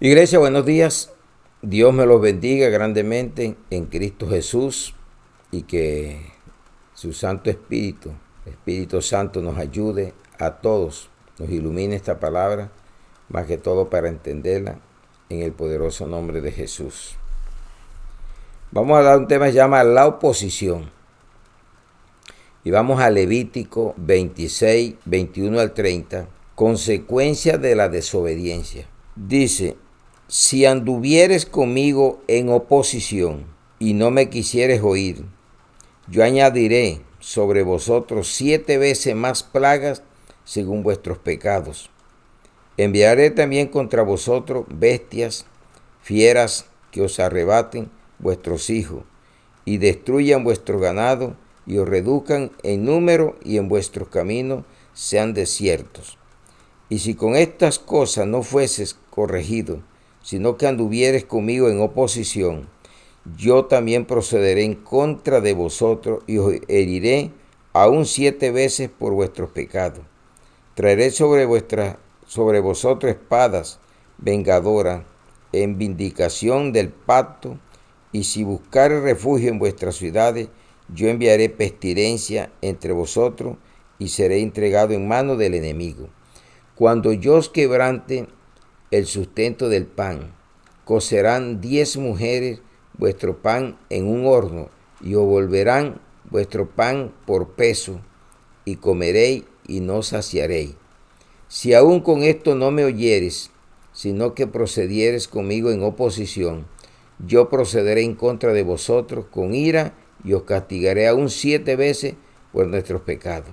Iglesia, buenos días. Dios me los bendiga grandemente en Cristo Jesús y que su Santo Espíritu, Espíritu Santo, nos ayude a todos, nos ilumine esta palabra, más que todo para entenderla en el poderoso nombre de Jesús. Vamos a dar un tema que se llama la oposición. Y vamos a Levítico 26, 21 al 30, consecuencia de la desobediencia. Dice: si anduvieres conmigo en oposición y no me quisieres oír, yo añadiré sobre vosotros 7 veces más plagas según vuestros pecados. Enviaré también contra vosotros bestias, fieras que os arrebaten vuestros hijos y destruyan vuestro ganado y os reduzcan en número y en vuestros caminos sean desiertos. Y si con estas cosas no fueses corregido, sino que anduvieres conmigo en oposición, yo también procederé en contra de vosotros y os heriré aún 7 veces por vuestros pecados. Traeré sobre vosotros espadas vengadoras en vindicación del pacto, y si buscares refugio en vuestras ciudades, yo enviaré pestilencia entre vosotros y seré entregado en mano del enemigo. Cuando yo os quebrante el sustento del pan, cocerán 10 mujeres vuestro pan en un horno y os volverán vuestro pan por peso, y comeréis y no saciaréis. Si aún con esto no me oyeres, sino que procedieres conmigo en oposición, yo procederé en contra de vosotros con ira y os castigaré aún 7 veces por nuestros pecados.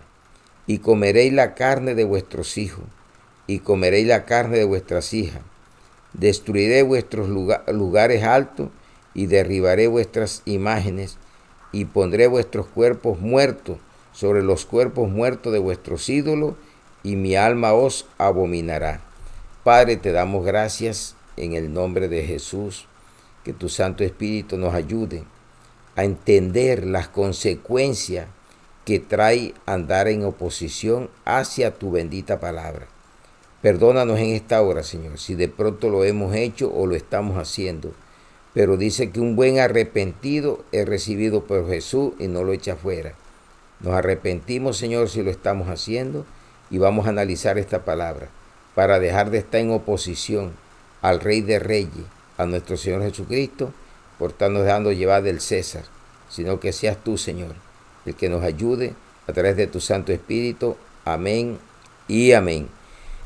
Y comeréis la carne de vuestros hijos y comeréis la carne de vuestras hijas. Destruiré vuestros lugares altos y derribaré vuestras imágenes y pondré vuestros cuerpos muertos sobre los cuerpos muertos de vuestros ídolos, y mi alma os abominará. Padre, te damos gracias en el nombre de Jesús, que tu Santo Espíritu nos ayude a entender las consecuencias que trae andar en oposición hacia tu bendita palabra. Perdónanos en esta hora, Señor, si de pronto lo hemos hecho o lo estamos haciendo. Pero dice que un buen arrepentido es recibido por Jesús y no lo echa fuera. Nos arrepentimos, Señor, si lo estamos haciendo, y vamos a analizar esta palabra para dejar de estar en oposición al Rey de Reyes, a nuestro Señor Jesucristo, por estarnos dejando llevar del César, sino que seas tú, Señor, el que nos ayude a través de tu Santo Espíritu. Amén y amén.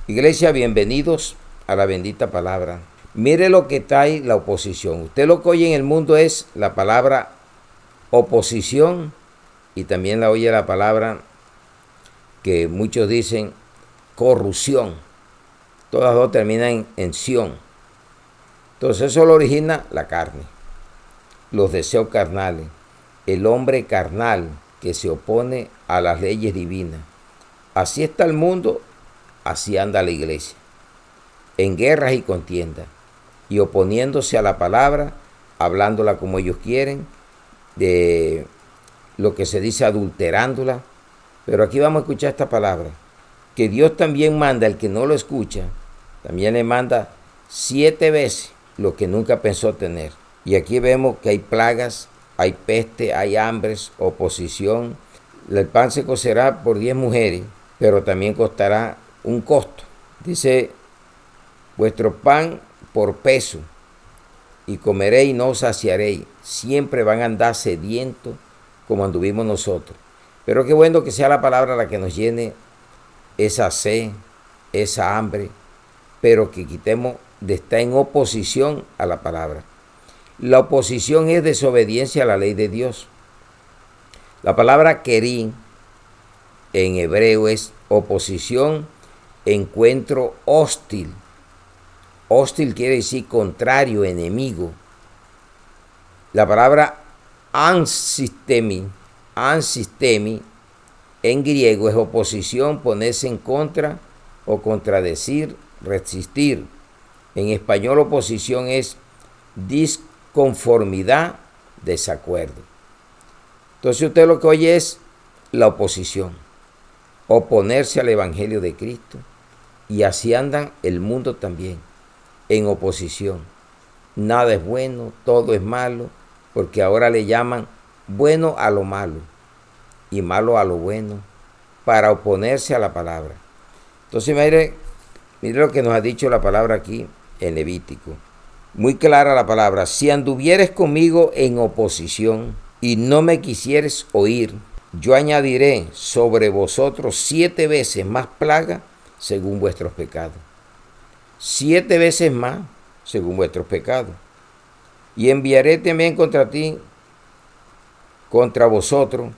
Iglesia, bienvenidos a la bendita palabra. Mire lo que trae la oposición. Usted lo que oye en el mundo es la palabra oposición, y también la oye la palabra que muchos dicen corrupción. Todas dos terminan en ción. Entonces eso lo origina la carne, los deseos carnales, el hombre carnal que se opone a las leyes divinas. Así está el mundo, así anda la iglesia, en guerras y contiendas, y oponiéndose a la palabra, hablándola como ellos quieren, de lo que se dice adulterándola. Pero aquí vamos a escuchar esta palabra, que Dios también manda, el que no lo escucha, también le manda 7 veces lo que nunca pensó tener. Y aquí vemos que hay plagas, hay peste, hay hambres, oposición. El pan se cocerá por 10 mujeres, pero también costará un costo. Dice: vuestro pan por peso, y comeréis y no os saciaréis. Siempre van a andar sedientos como anduvimos nosotros. Pero qué bueno que sea la palabra la que nos llene esa sed, esa hambre, pero que quitemos de estar en oposición a la palabra. La oposición es desobediencia a la ley de Dios. La palabra querí en hebreo es oposición, encuentro hostil. Hostil quiere decir contrario, enemigo. La palabra ansistemi en griego es oposición, ponerse en contra o contradecir, resistir. En español oposición es disconformidad, desacuerdo. Entonces usted lo que oye es la oposición, oponerse al Evangelio de Cristo, y así andan el mundo también. en oposición. Nada es bueno, todo es malo, porque ahora le llaman bueno a lo malo y malo a lo bueno, para oponerse a la palabra. Entonces mire lo que nos ha dicho la palabra aquí en Levítico. Muy clara la palabra: si anduvieres conmigo en oposición y no me quisieres oír, yo añadiré sobre vosotros 7 veces más plaga según vuestros pecados. 7 veces más según vuestros pecados. Y enviaré también contra ti, contra vosotros,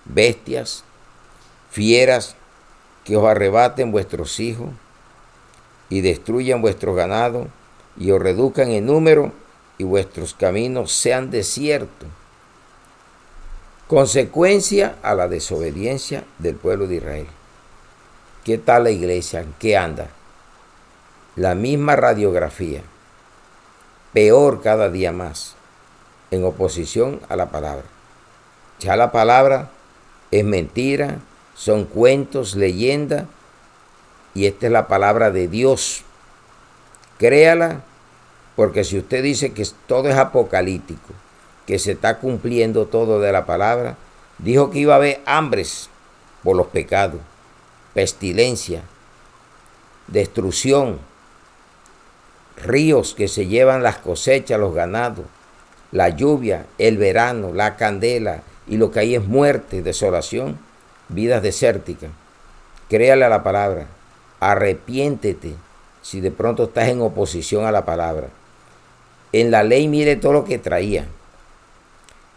bestias, fieras, que os arrebaten vuestros hijos y destruyan vuestros ganados y os reduzcan en número y vuestros caminos sean desiertos. Consecuencia a la desobediencia del pueblo de Israel. ¿Qué tal la iglesia? ¿En qué anda? La misma radiografía, peor cada día más, en oposición a la palabra. Ya la palabra es mentira, son cuentos, leyendas, y esta es la palabra de Dios. Créala, porque si usted dice que todo es apocalíptico, que se está cumpliendo todo de la palabra, dijo que iba a haber hambres por los pecados, pestilencia, destrucción, ríos que se llevan las cosechas, los ganados, la lluvia, el verano, la candela, y lo que hay es muerte, desolación, vidas desérticas. Créale a la palabra, arrepiéntete si de pronto estás en oposición a la palabra. En la ley mire todo lo que traía: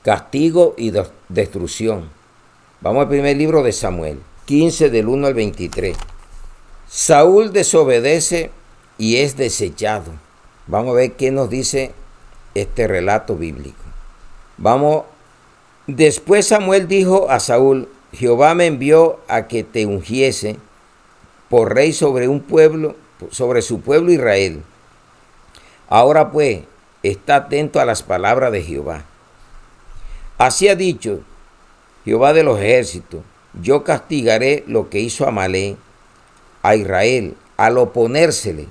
castigo y destrucción. Vamos al primer libro de Samuel, 15 del 1 al 23. Saúl desobedece y es desechado. Vamos a ver qué nos dice este relato bíblico. Después Samuel dijo a Saúl: Jehová me envió a que te ungiese por rey sobre un pueblo, sobre su pueblo Israel. Ahora pues, está atento a las palabras de Jehová. Así ha dicho Jehová de los ejércitos: yo castigaré lo que hizo Amalek a Israel al oponérsele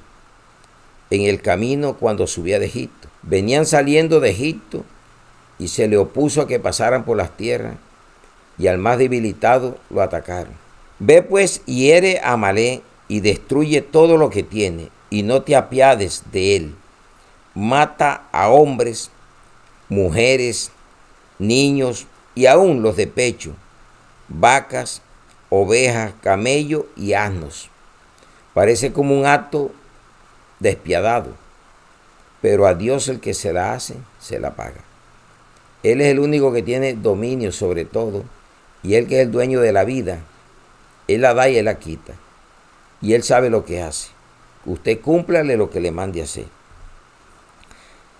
en el camino cuando subía de Egipto. Venían saliendo de Egipto y se le opuso a que pasaran por las tierras, y al más debilitado lo atacaron. Ve pues y hiere a Amalek y destruye todo lo que tiene, y no te apiades de él. Mata a hombres, mujeres, niños y aún los de pecho, vacas, ovejas, camellos y asnos. Parece como un acto despiadado, pero a Dios el que se la hace, se la paga. Él es el único que tiene dominio sobre todo, y Él que es el dueño de la vida, Él la da y Él la quita. Y Él sabe lo que hace. Usted cúmplale lo que le mande a hacer.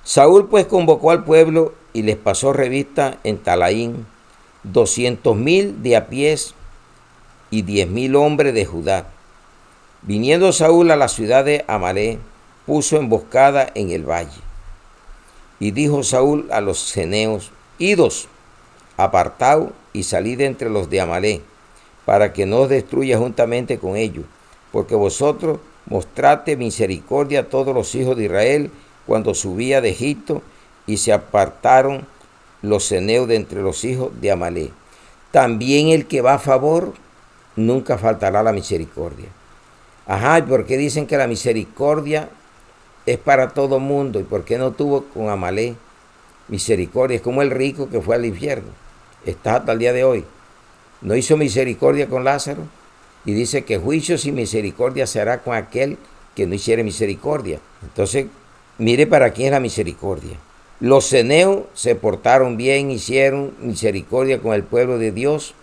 Saúl pues convocó al pueblo y les pasó revista en Talaín 200,000 de a pies y 10,000 hombres de Judá. Viniendo Saúl a la ciudad de Amalek, puso emboscada en el valle. Y dijo Saúl a los ceneos: idos, apartaos y salid entre los de Amalek, para que no os destruya juntamente con ellos, porque vosotros mostraste misericordia a todos los hijos de Israel cuando subía de Egipto, y se apartaron los ceneos de entre los hijos de Amalek. También el que va a favor, nunca faltará la misericordia. Ajá, ¿y por qué dicen que la misericordia es para todo mundo? ¿Y por qué no tuvo con Amalek misericordia? Es como el rico que fue al infierno. Está hasta el día de hoy. No hizo misericordia con Lázaro, y dice que juicio sin misericordia se hará con aquel que no hiciere misericordia. Entonces, mire para quién es la misericordia. Los ceneos se portaron bien, hicieron misericordia con el pueblo de Dios,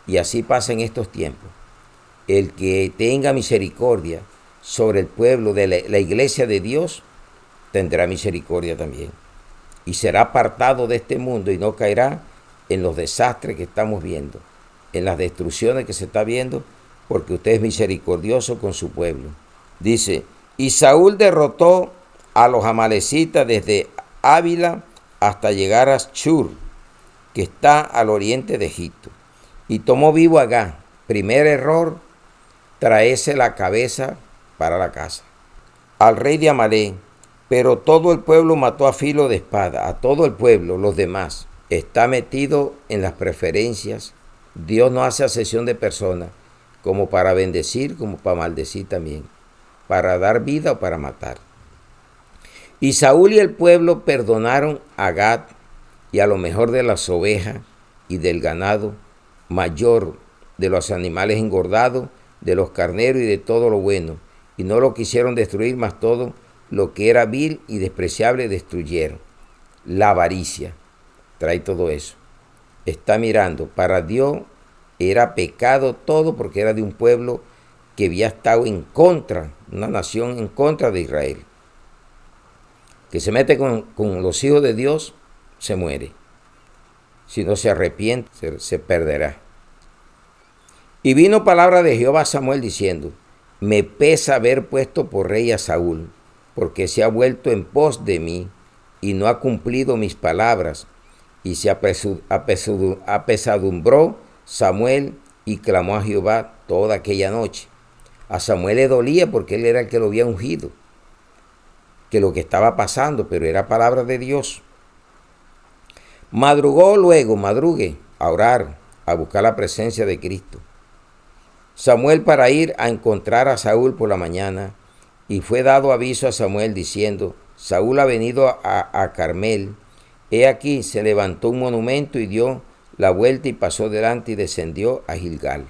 y así pasa en estos tiempos. El que tenga misericordia sobre el pueblo de la iglesia de Dios, tendrá misericordia también. Y será apartado de este mundo y no caerá en los desastres que estamos viendo, en las destrucciones que se está viendo, porque usted es misericordioso con su pueblo. Dice: y Saúl derrotó a los amalecitas desde Ávila hasta llegar a Shur, que está al oriente de Egipto, y tomó vivo a Agag. Primer error: traerse la cabeza para la casa. al rey de Amalek, pero todo el pueblo mató a filo de espada, a todo el pueblo, los demás. Está metido en las preferencias. Dios no hace acepción de personas, como para bendecir, como para maldecir también, para dar vida o para matar. Y Saúl y el pueblo perdonaron a Gad y a lo mejor de las ovejas y del ganado mayor, de los animales engordados, de los carneros y de todo lo bueno. Y no lo quisieron destruir, mas todo lo que era vil y despreciable destruyeron. La avaricia trae todo eso. Está mirando, para Dios era pecado todo porque era de un pueblo que había estado en contra, una nación en contra de Israel. Que se mete con los hijos de Dios, se muere. Si no se arrepiente, se perderá. Y vino palabra de Jehová a Samuel diciendo: me pesa haber puesto por rey a Saúl, porque se ha vuelto en pos de mí y no ha cumplido mis palabras. Y se apesadumbró Samuel y clamó a Jehová toda aquella noche. A Samuel le dolía porque él era el que lo había ungido, que lo que estaba pasando, pero era palabra de Dios. Madrugue a orar, a buscar la presencia de Cristo. Samuel para ir a encontrar a Saúl por la mañana, y fue dado aviso a Samuel diciendo: Saúl ha venido a Carmel. He aquí, se levantó un monumento y dio la vuelta y pasó delante y descendió a Gilgal.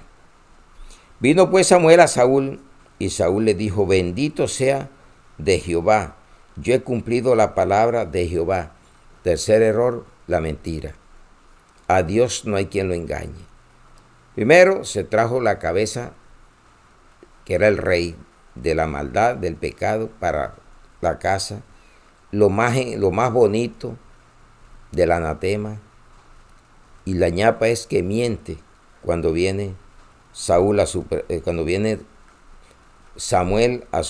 Vino pues Samuel a Saúl, y Saúl le dijo: bendito sea de Jehová, yo he cumplido la palabra de Jehová. Tercer error, la mentira. A Dios no hay quien lo engañe. Primero se trajo la cabeza, que era el rey de la maldad, del pecado, para la casa, lo más bonito del anatema. Y la ñapa es que miente cuando viene Saúl cuando viene Samuel a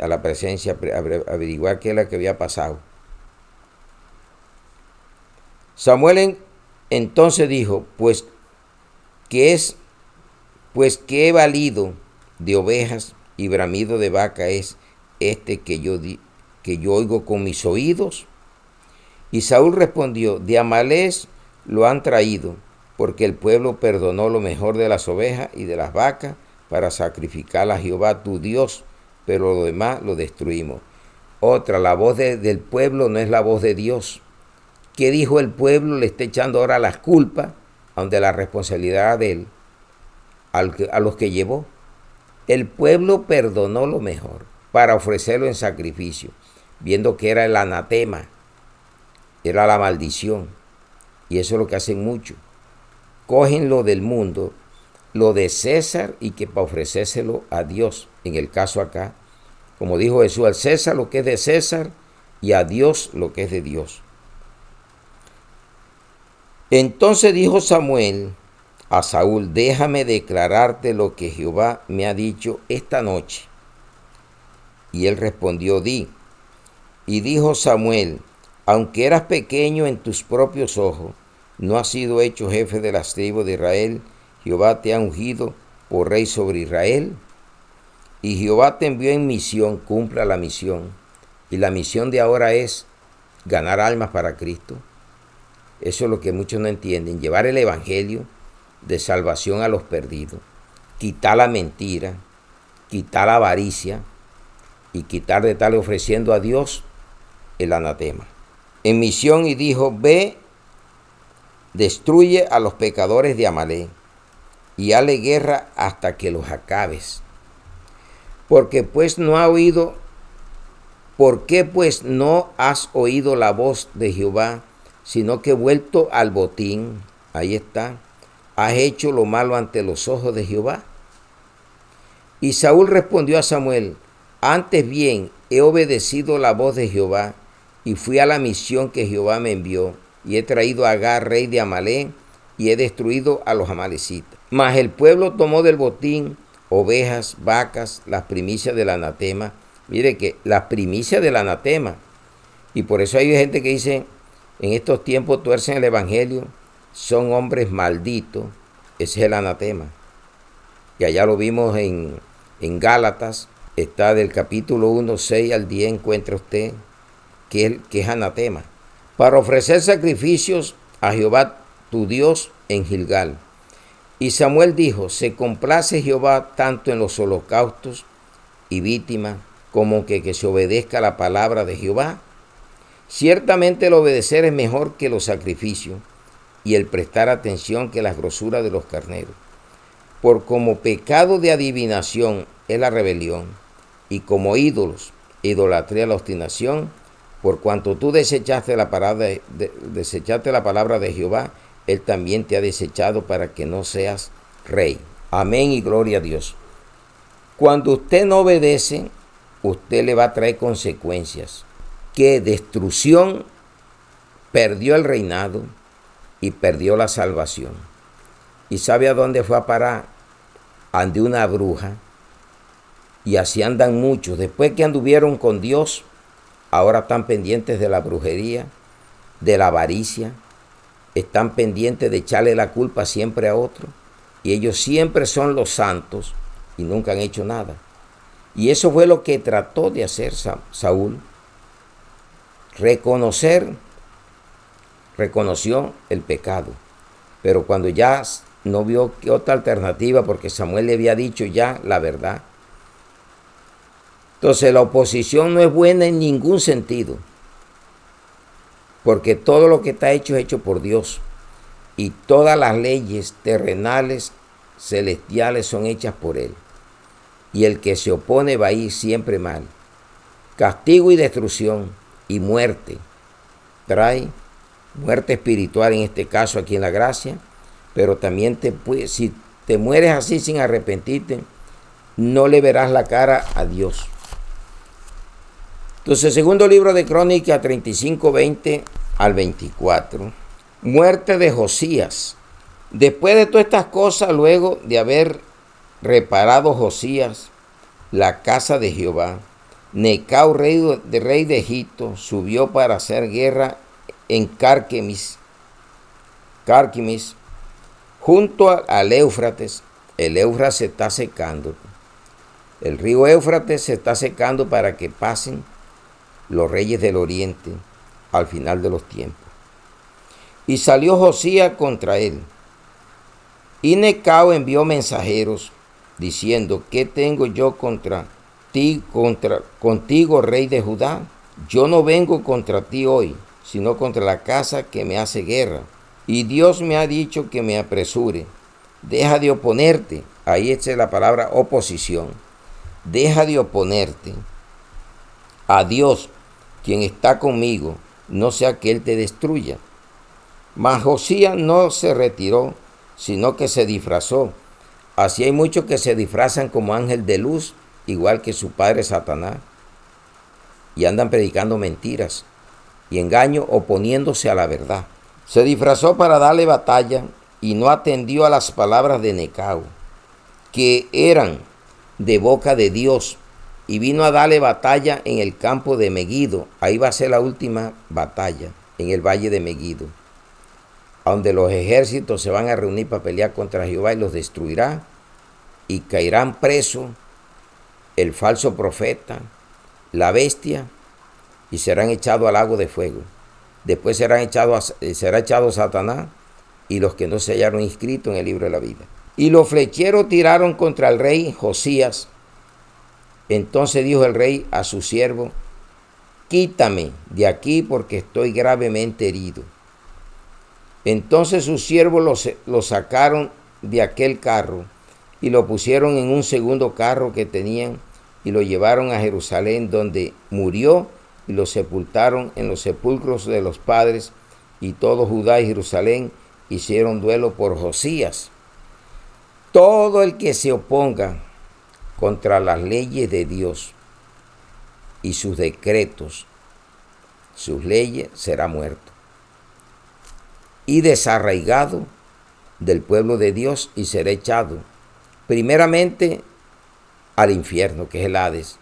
la presencia, a averiguar qué es lo que había pasado. Samuel entonces dijo: pues qué valido de ovejas y bramido de vaca es este que yo oigo con mis oídos. Y Saúl respondió: de Amalek lo han traído, porque el pueblo perdonó lo mejor de las ovejas y de las vacas para sacrificar a Jehová tu Dios, pero lo demás lo destruimos. Otra, la voz del pueblo no es la voz de Dios. ¿Qué dijo el pueblo? Le está echando ahora las culpas, donde la responsabilidad de él, a los que llevó. El pueblo perdonó lo mejor para ofrecerlo en sacrificio, viendo que era el anatema, era la maldición. Y eso es lo que hacen muchos. Cogen lo del mundo, lo de César, y que para ofrecérselo a Dios. En el caso acá, como dijo Jesús: al César lo que es de César y a Dios lo que es de Dios. Entonces dijo Samuel a Saúl: déjame declararte lo que Jehová me ha dicho esta noche. Y él respondió: di. Y dijo Samuel: aunque eras pequeño en tus propios ojos, no has sido hecho jefe de las tribus de Israel. Jehová te ha ungido por rey sobre Israel. Y Jehová te envió en misión, cumpla la misión. Y la misión de ahora es ganar almas para Cristo. Eso es lo que muchos no entienden: llevar el evangelio de salvación a los perdidos, quitar la mentira, quitar la avaricia y quitar de estarle ofreciendo a Dios el anatema. En misión, y dijo: ve, destruye a los pecadores de Amalek y hale guerra hasta que los acabes. ¿Por qué pues no has oído la voz de Jehová, sino que vuelto al botín? Ahí está. ¿Has hecho lo malo ante los ojos de Jehová? Y Saúl respondió a Samuel: antes bien he obedecido la voz de Jehová, y fui a la misión que Jehová me envió, y he traído a Agag, rey de Amalek, y he destruido a los amalecitas. Mas el pueblo tomó del botín ovejas, vacas, las primicias del anatema. Mire que las primicias del anatema. Y por eso hay gente que dice: en estos tiempos tuercen el evangelio, son hombres malditos. Ese es el anatema. Y allá lo vimos en Gálatas, Está del capítulo 1, 6 al 10, encuentra usted que es anatema. Para ofrecer sacrificios a Jehová tu Dios en Gilgal. Y Samuel dijo, se complace Jehová tanto en los holocaustos y víctimas como que se obedezca la palabra de Jehová. Ciertamente el obedecer es mejor que los sacrificios y el prestar atención que las grosuras de los carneros. Por como pecado de adivinación es la rebelión, y como ídolos, idolatría la obstinación, por cuanto tú desechaste la palabra de Jehová, Él también te ha desechado para que no seas rey. Amén y gloria a Dios. Cuando usted no obedece, usted le va a traer consecuencias. Que destrucción, perdió el reinado y perdió la salvación. ¿Y sabe a dónde fue a parar? Ante una bruja. Y así andan muchos. Después que anduvieron con Dios, ahora están pendientes de la brujería, de la avaricia. Están pendientes de echarle la culpa siempre a otro. Y ellos siempre son los santos y nunca han hecho nada. Y eso fue lo que trató de hacer Saúl. Reconoció el pecado. Pero cuando ya no vio otra alternativa, porque Samuel le había dicho ya la verdad. Entonces la oposición no es buena en ningún sentido. Porque todo lo que está hecho es hecho por Dios. Y todas las leyes terrenales, celestiales son hechas por Él. Y el que se opone va a ir siempre mal. Castigo y destrucción y muerte. Trae muerte espiritual, en este caso aquí en la gracia. Pero también si te mueres así sin arrepentirte, no le verás la cara a Dios. Entonces, segundo libro de Crónicas 35, 20 al 24. Muerte de Josías. Después de todas estas cosas, luego de haber reparado Josías la casa de Jehová, Necao, rey de Egipto, subió para hacer guerra en Carquemis, junto al Éufrates. El Éufrates se está secando. El río Éufrates se está secando para que pasen los reyes del oriente al final de los tiempos. Y salió Josías contra él. Y Necao envió mensajeros diciendo, ¿qué tengo yo contigo, rey de Judá? Yo no vengo contra ti hoy, sino contra la casa que me hace guerra. Y Dios me ha dicho que me apresure. Deja de oponerte. Ahí está la palabra oposición. Deja de oponerte a Dios, quien está conmigo, no sea que Él te destruya. Mas Josías no se retiró, sino que se disfrazó. Así hay muchos que se disfrazan como ángel de luz, igual que su padre Satanás, y andan predicando mentiras y engaño, oponiéndose a la verdad. Se disfrazó para darle batalla y no atendió a las palabras de Necao, que eran de boca de Dios, y vino a darle batalla en el campo de Megido. Ahí va a ser la última batalla, en el valle de Megido, donde los ejércitos se van a reunir para pelear contra Jehová y los destruirá, y caerán presos el falso profeta, la bestia, y serán echados al lago de fuego. Después será echado Satanás y los que no se hallaron inscritos en el libro de la vida. Y los flecheros tiraron contra el rey Josías. Entonces dijo el rey a su siervo, quítame de aquí porque estoy gravemente herido. Entonces sus siervos lo sacaron de aquel carro y lo pusieron en un segundo carro que tenían y lo llevaron a Jerusalén, donde murió, y lo sepultaron en los sepulcros de los padres, y todo Judá y Jerusalén hicieron duelo por Josías. Todo el que se oponga contra las leyes de Dios y sus decretos, sus leyes, será muerto y desarraigado del pueblo de Dios, y será echado primeramente al infierno, que es el Hades,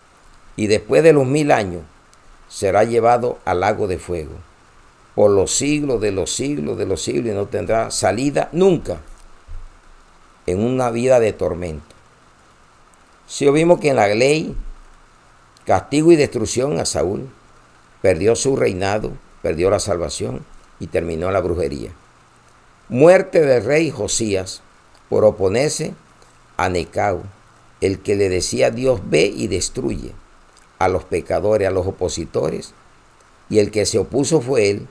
y después de los 1000 años será llevado al lago de fuego por los siglos de los siglos de los siglos, y no tendrá salida nunca, en una vida de tormento. Si vimos que en la ley castigo y destrucción a Saúl. Perdió su reinado, perdió la salvación y terminó la brujería. Muerte del rey Josías por oponerse a Necao, el que le decía Dios ve y destruye a los pecadores, a los opositores, y el que se opuso fue él.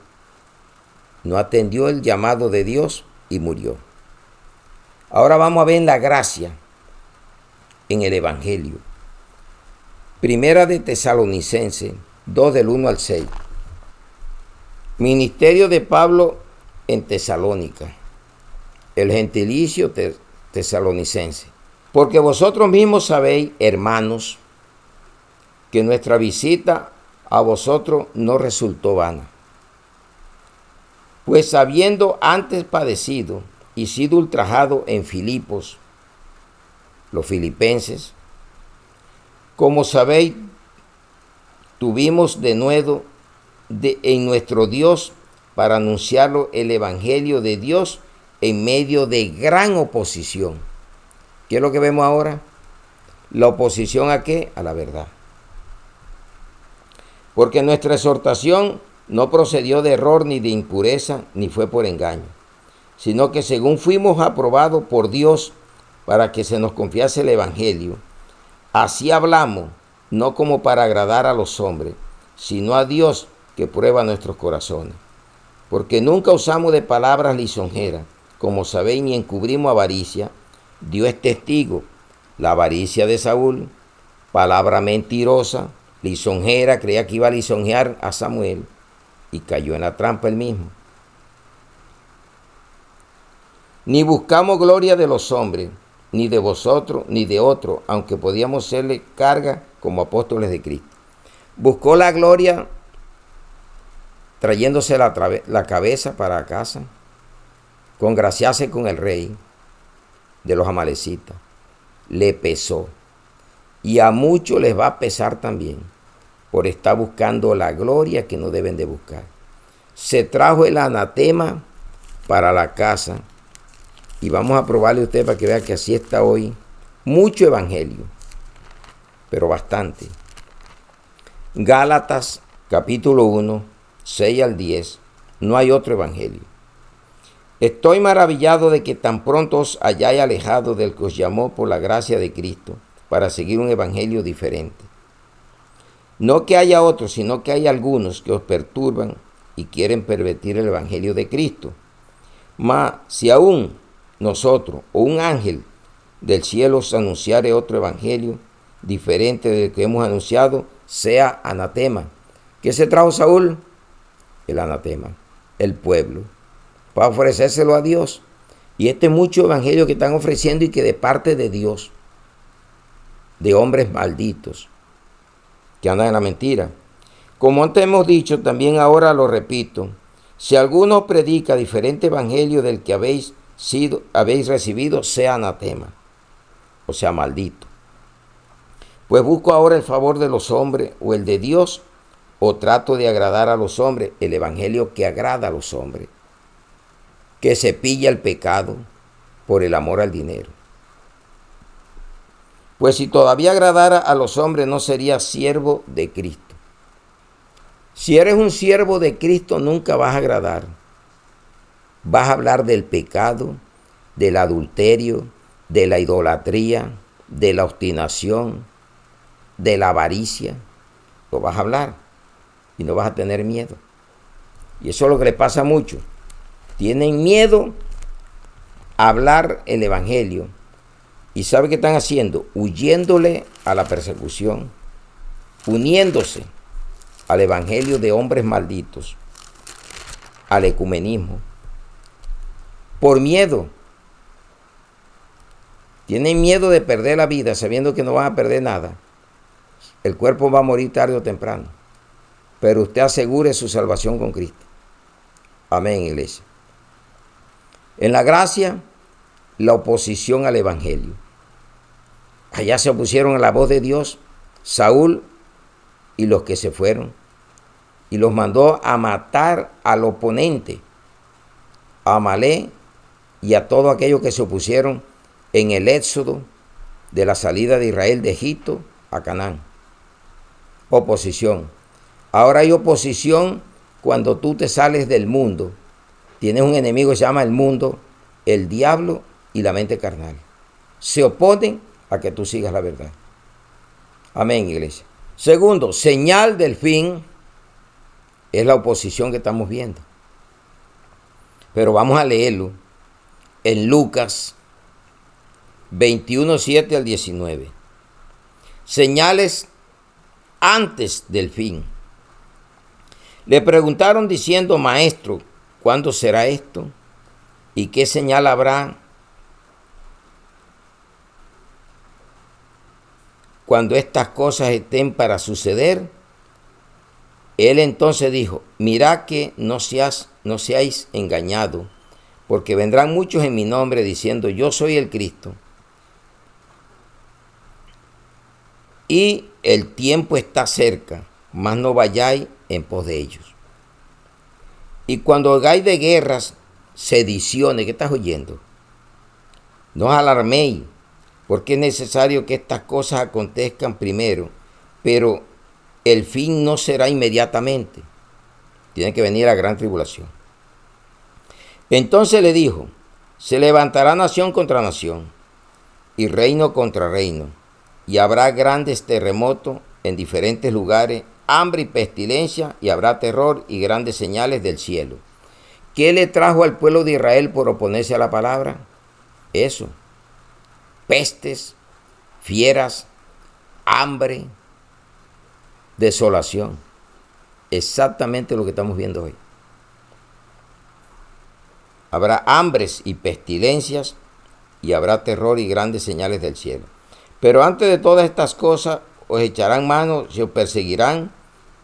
No atendió el llamado de Dios y murió. Ahora vamos a ver la gracia en el Evangelio. Primera de Tesalonicenses 2 del 1 al 6. Ministerio de Pablo en Tesalónica. El gentilicio tesalonicense. Porque vosotros mismos sabéis, hermanos, que nuestra visita a vosotros no resultó vana. Pues habiendo antes padecido y sido ultrajado en Filipos, los filipenses, como sabéis, tuvimos de nuevo en nuestro Dios para anunciarlo el Evangelio de Dios en medio de gran oposición. ¿Qué es lo que vemos ahora? ¿La oposición a qué? A la verdad. Porque nuestra exhortación no procedió de error ni de impureza, ni fue por engaño, sino que según fuimos aprobados por Dios para que se nos confiase el Evangelio, así hablamos, no como para agradar a los hombres, sino a Dios que prueba nuestros corazones. Porque nunca usamos de palabras lisonjeras, como sabéis, ni encubrimos avaricia. Dios es testigo, la avaricia de Saúl, palabra mentirosa, lisonjera, creía que iba a lisonjear a Samuel y cayó en la trampa él mismo. Ni buscamos gloria de los hombres, ni de vosotros, ni de otros, aunque podíamos serle carga como apóstoles de Cristo. Buscó la gloria trayéndose la cabeza para casa, congraciarse con el rey de los amalecitas. Le pesó. Y a muchos les va a pesar también por estar buscando la gloria que no deben de buscar. Se trajo el anatema para la casa y vamos a probarle a usted para que vea que así está hoy. Mucho evangelio, pero bastante. Gálatas capítulo 1, 6 al 10. No hay otro evangelio. Estoy maravillado de que tan pronto os hayáis alejado del que os llamó por la gracia de Cristo para seguir un evangelio diferente. No que haya otros, sino que hay algunos que os perturban y quieren pervertir el evangelio de Cristo. Mas si aún nosotros o un ángel del cielo os anunciare otro evangelio diferente del que hemos anunciado, sea anatema. ¿Qué se trajo Saúl? El anatema, el pueblo, para ofrecérselo a Dios. Y este mucho evangelio que están ofreciendo y que de parte de Dios, de hombres malditos que andan en la mentira. Como antes hemos dicho, también ahora lo repito, si alguno predica diferente evangelio del que habéis recibido, sea anatema, o sea maldito. Pues busco ahora el favor de los hombres o el de Dios, o trato de agradar a los hombres, el evangelio que agrada a los hombres, que se pilla el pecado por el amor al dinero. Pues si todavía agradara a los hombres, no sería siervo de Cristo. Si eres un siervo de Cristo, nunca vas a agradar. Vas a hablar del pecado, del adulterio, de la idolatría, de la obstinación, de la avaricia. Lo vas a hablar y no vas a tener miedo. Y eso es lo que le pasa a muchos. Tienen miedo a hablar el evangelio. ¿Y sabe qué están haciendo? Huyéndole a la persecución, uniéndose al evangelio de hombres malditos, al ecumenismo, por miedo. Tienen miedo de perder la vida sabiendo que no van a perder nada. El cuerpo va a morir tarde o temprano, pero usted asegure su salvación con Cristo. Amén, iglesia. En la gracia, la oposición al evangelio. Allá se opusieron a la voz de Dios Saúl y los que se fueron, y los mandó a matar al oponente, a Amalek y a todos aquellos que se opusieron en el éxodo de la salida de Israel de Egipto a Canaán. Oposición. Ahora hay oposición cuando tú te sales del mundo. Tienes un enemigo que se llama el mundo, el diablo y la mente carnal. Se oponen a que tú sigas la verdad. Amén, iglesia. Segundo, señal del fin es la oposición que estamos viendo. Pero vamos a leerlo en Lucas 21:7 al 19. Señales antes del fin. Le preguntaron diciendo: Maestro, ¿cuándo será esto? ¿Y qué señal habrá cuando estas cosas estén para suceder? Él entonces dijo: Mirad que no seáis engañados, porque vendrán muchos en mi nombre diciendo: Yo soy el Cristo. Y el tiempo está cerca, mas no vayáis en pos de ellos. Y cuando oigáis de guerras, sediciones, ¿qué estás oyendo? No os alarméis, porque es necesario que estas cosas acontezcan primero, pero el fin no será inmediatamente. Tiene que venir la gran tribulación. Entonces le dijo: se levantará nación contra nación y reino contra reino, y habrá grandes terremotos en diferentes lugares, hambre y pestilencia, y habrá terror y grandes señales del cielo. ¿Qué le trajo al pueblo de Israel por oponerse a la palabra? Eso. Pestes, fieras, hambre, desolación. Exactamente lo que estamos viendo hoy. Habrá hambres y pestilencias, y habrá terror y grandes señales del cielo. Pero antes de todas estas cosas, os echarán mano, se os perseguirán,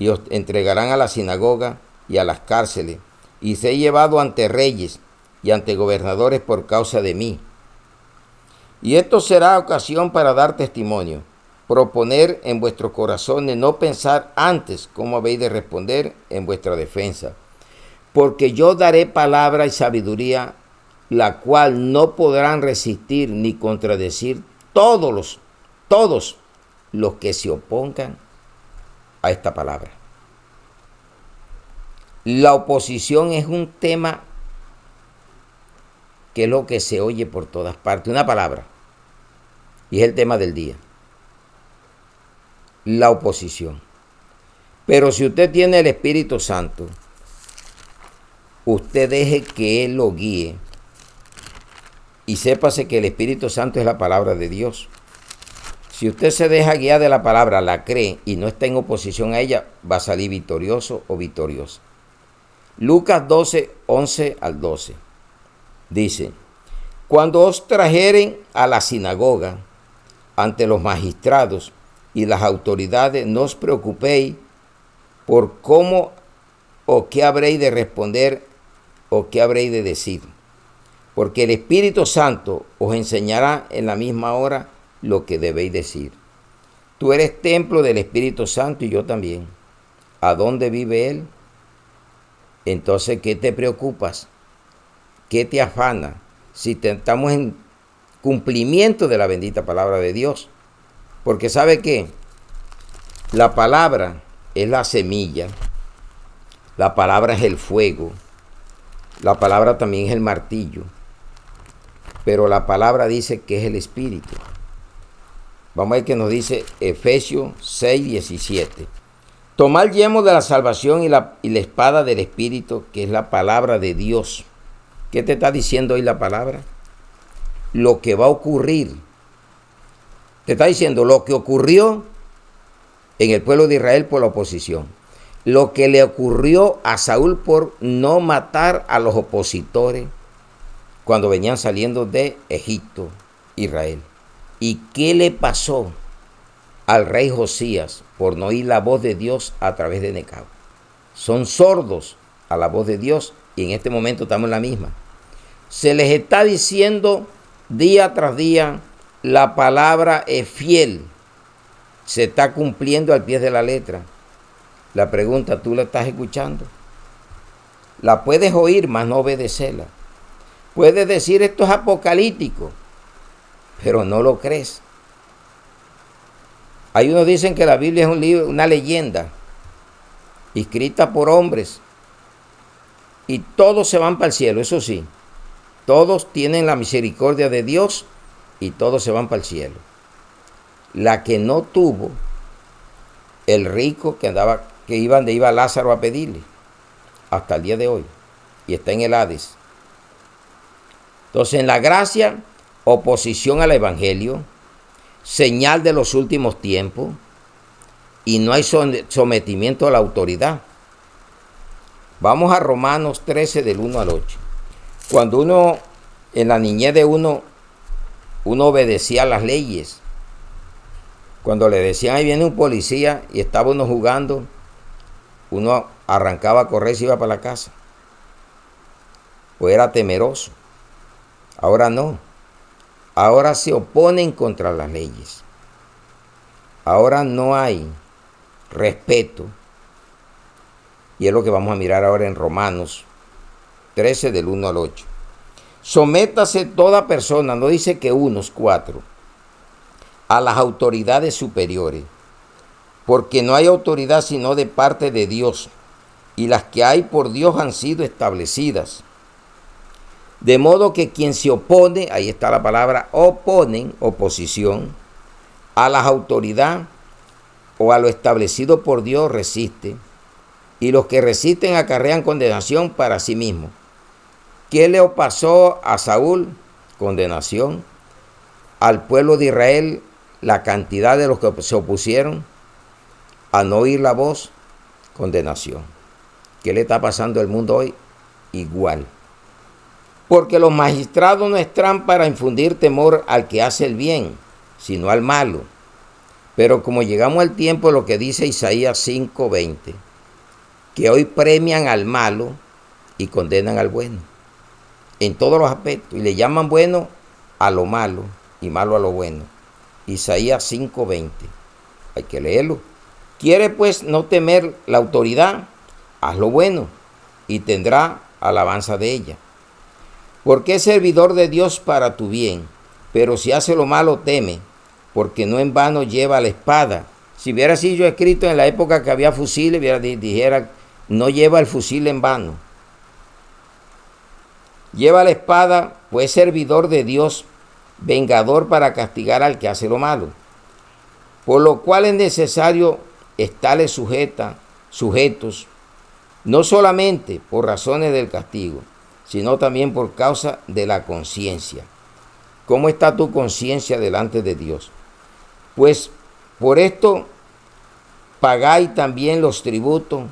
y os entregarán a la sinagoga y a las cárceles, y se he llevado ante reyes y ante gobernadores por causa de mí. Y esto será ocasión para dar testimonio, proponer en vuestros corazones no pensar antes cómo habéis de responder en vuestra defensa. Porque yo daré palabra y sabiduría, la cual no podrán resistir ni contradecir todos los que se opongan a esta palabra. La oposición es un tema que es lo que se oye por todas partes, una palabra, y es el tema del día. La oposición. Pero si usted tiene el Espíritu Santo, usted deje que Él lo guíe y sépase que el Espíritu Santo es la palabra de Dios. Si usted se deja guiar de la palabra, la cree y no está en oposición a ella, va a salir victorioso o victoriosa. Lucas 12, 11 al 12 dice: cuando os trajeren a la sinagoga ante los magistrados y las autoridades, no os preocupéis por cómo o qué habréis de responder o qué habréis de decir, porque el Espíritu Santo os enseñará en la misma hora lo que debéis decir. Tú eres templo del Espíritu Santo y yo también. ¿A dónde vive Él? Entonces, ¿qué te preocupas? ¿Qué te afana? Si estamos en cumplimiento de la bendita palabra de Dios. Porque ¿sabe qué? La palabra es la semilla. La palabra es el fuego. La palabra también es el martillo. Pero la palabra dice que es el Espíritu. Vamos a ver qué nos dice Efesios 6, 17. Tomad el yelmo de la salvación y la espada del Espíritu, que es la palabra de Dios. ¿Qué te está diciendo hoy la palabra? Lo que va a ocurrir. Te está diciendo lo que ocurrió en el pueblo de Israel por la oposición. Lo que le ocurrió a Saúl por no matar a los opositores cuando venían saliendo de Egipto, Israel. ¿Y qué le pasó al rey Josías por no oír la voz de Dios a través de Necao? Son sordos a la voz de Dios y en este momento estamos en la misma. Se les está diciendo día tras día, la palabra es fiel, se está cumpliendo al pie de la letra. La pregunta, ¿tú la estás escuchando? La puedes oír, mas no obedecerla. Puedes decir esto es apocalíptico, pero no lo crees. Hay unos dicen que la Biblia es un libro, una leyenda, escrita por hombres, y todos se van para el cielo, eso sí. Todos tienen la misericordia de Dios y todos se van para el cielo. La que no tuvo, el rico que iba Lázaro a pedirle, hasta el día de hoy, y está en el Hades. Entonces, en la gracia, oposición al evangelio, señal de los últimos tiempos, y no hay sometimiento a la autoridad. Vamos a Romanos 13 del 1 al 8. Cuando uno, en la niñez de uno obedecía las leyes. Cuando le decían, ahí viene un policía, y estaba uno jugando, uno arrancaba a correr y se iba para la casa. O era temeroso. Ahora no. Ahora se oponen contra las leyes. Ahora no hay respeto. Y es lo que vamos a mirar ahora en Romanos 13 del 1 al 8. Sométase toda persona, no dice que unos 4, a las autoridades superiores, porque no hay autoridad sino de parte de Dios, y las que hay por Dios han sido establecidas. De modo que quien se opone, ahí está la palabra oponen, oposición, a las autoridades o a lo establecido por Dios resiste, y los que resisten acarrean condenación para sí mismos. ¿Qué le pasó a Saúl? Condenación. Al pueblo de Israel, la cantidad de los que se opusieron a no oír la voz, condenación. ¿Qué le está pasando al mundo hoy? Igual. Porque los magistrados no están para infundir temor al que hace el bien, sino al malo. Pero como llegamos al tiempo de lo que dice Isaías 5:20, que hoy premian al malo y condenan al bueno, en todos los aspectos, y le llaman bueno a lo malo y malo a lo bueno. Isaías 5:20, hay que leerlo. ¿Quiere pues no temer la autoridad? Haz lo bueno y tendrá alabanza de ella. Porque es servidor de Dios para tu bien, pero si hace lo malo teme, porque no en vano lleva la espada. Si hubiera sido escrito en la época que había fusiles, dijera, no lleva el fusil en vano. Lleva la espada, pues servidor de Dios, vengador para castigar al que hace lo malo. Por lo cual es necesario estarles sujetos, no solamente por razones del castigo, sino también por causa de la conciencia. ¿Cómo está tu conciencia delante de Dios? Pues por esto pagáis también los tributos,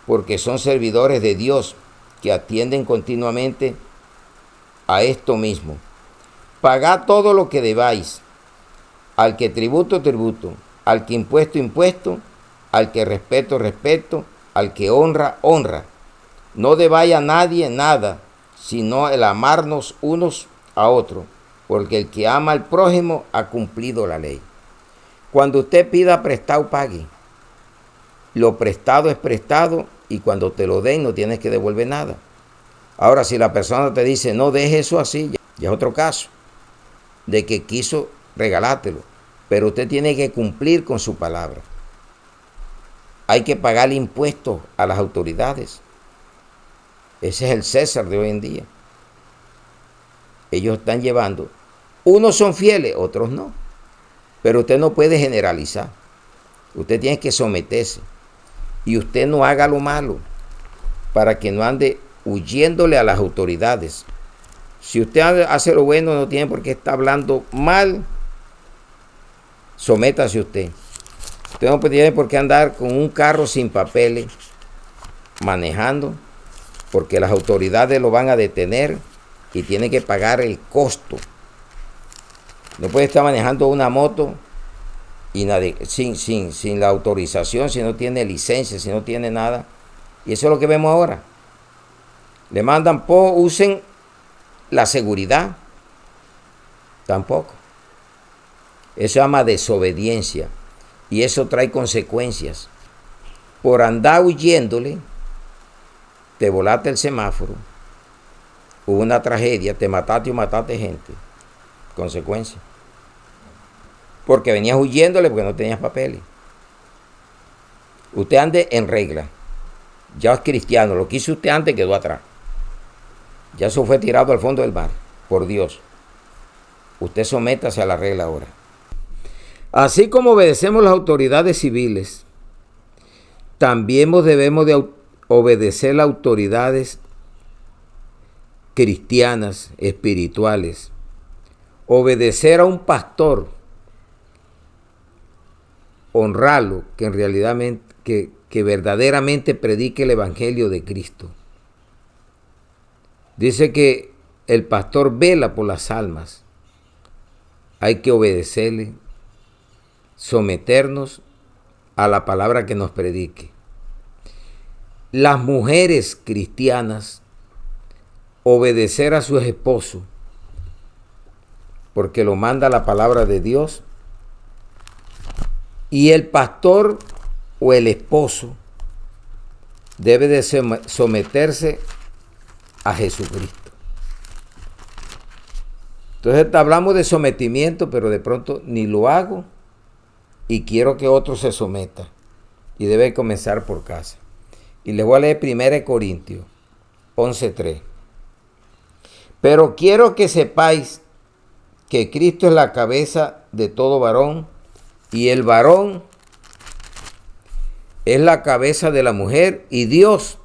porque son servidores de Dios que atienden continuamente a esto mismo. Pagad todo lo que debáis, al que tributo, tributo, al que impuesto, impuesto, al que respeto, respeto, al que honra, honra. No debáis a nadie nada, sino el amarnos unos a otros, porque el que ama al prójimo ha cumplido la ley. Cuando usted pida prestado, pague. Lo prestado es prestado, y cuando te lo den no tienes que devolver nada. Ahora, si la persona te dice, no deje eso así, ya es otro caso, de que quiso regalártelo, pero usted tiene que cumplir con su palabra. Hay que pagar impuestos a las autoridades. Ese es el César de hoy en día. Ellos están llevando. Unos son fieles, otros no. Pero usted no puede generalizar. Usted tiene que someterse. Y usted no haga lo malo para que no ande huyéndole a las autoridades. Si usted hace lo bueno, no tiene por qué estar hablando mal. Sométase usted. Usted no tiene por qué andar con un carro sin papeles manejando, porque las autoridades lo van a detener y tiene que pagar el costo. No puede estar manejando una moto y sin la autorización, si no tiene licencia, si no tiene nada. Y eso es lo que vemos ahora. Le mandan, usen la seguridad. Tampoco. Eso se llama desobediencia. Y eso trae consecuencias. Por andar huyéndole, te volaste el semáforo, hubo una tragedia, te mataste o mataste gente. Consecuencia. porque venías huyéndole porque no tenías papeles. Usted ande en regla. Ya es cristiano. Lo que hizo usted antes quedó atrás. Ya eso fue tirado al fondo del mar. Por Dios. Usted sométase a la regla ahora. Así como obedecemos las autoridades civiles, también debemos de obedecer las autoridades cristianas, espirituales. Obedecer a un pastor, honrarlo, que en realidad que verdaderamente predique el evangelio de Cristo. Dice que el pastor vela por las almas. Hay que obedecerle, someternos a la palabra que nos predique. Las mujeres cristianas, obedecer a sus esposos, porque lo manda la palabra de Dios. Y el pastor o el esposo debe de someterse a Jesucristo. Entonces hablamos de sometimiento, pero de pronto ni lo hago y quiero que otro se someta. Y debe comenzar por casa. Y les voy a leer 1 Corintios 11:3. Pero quiero que sepáis que Cristo es la cabeza de todo varón, y el varón es la cabeza de la mujer, y Dios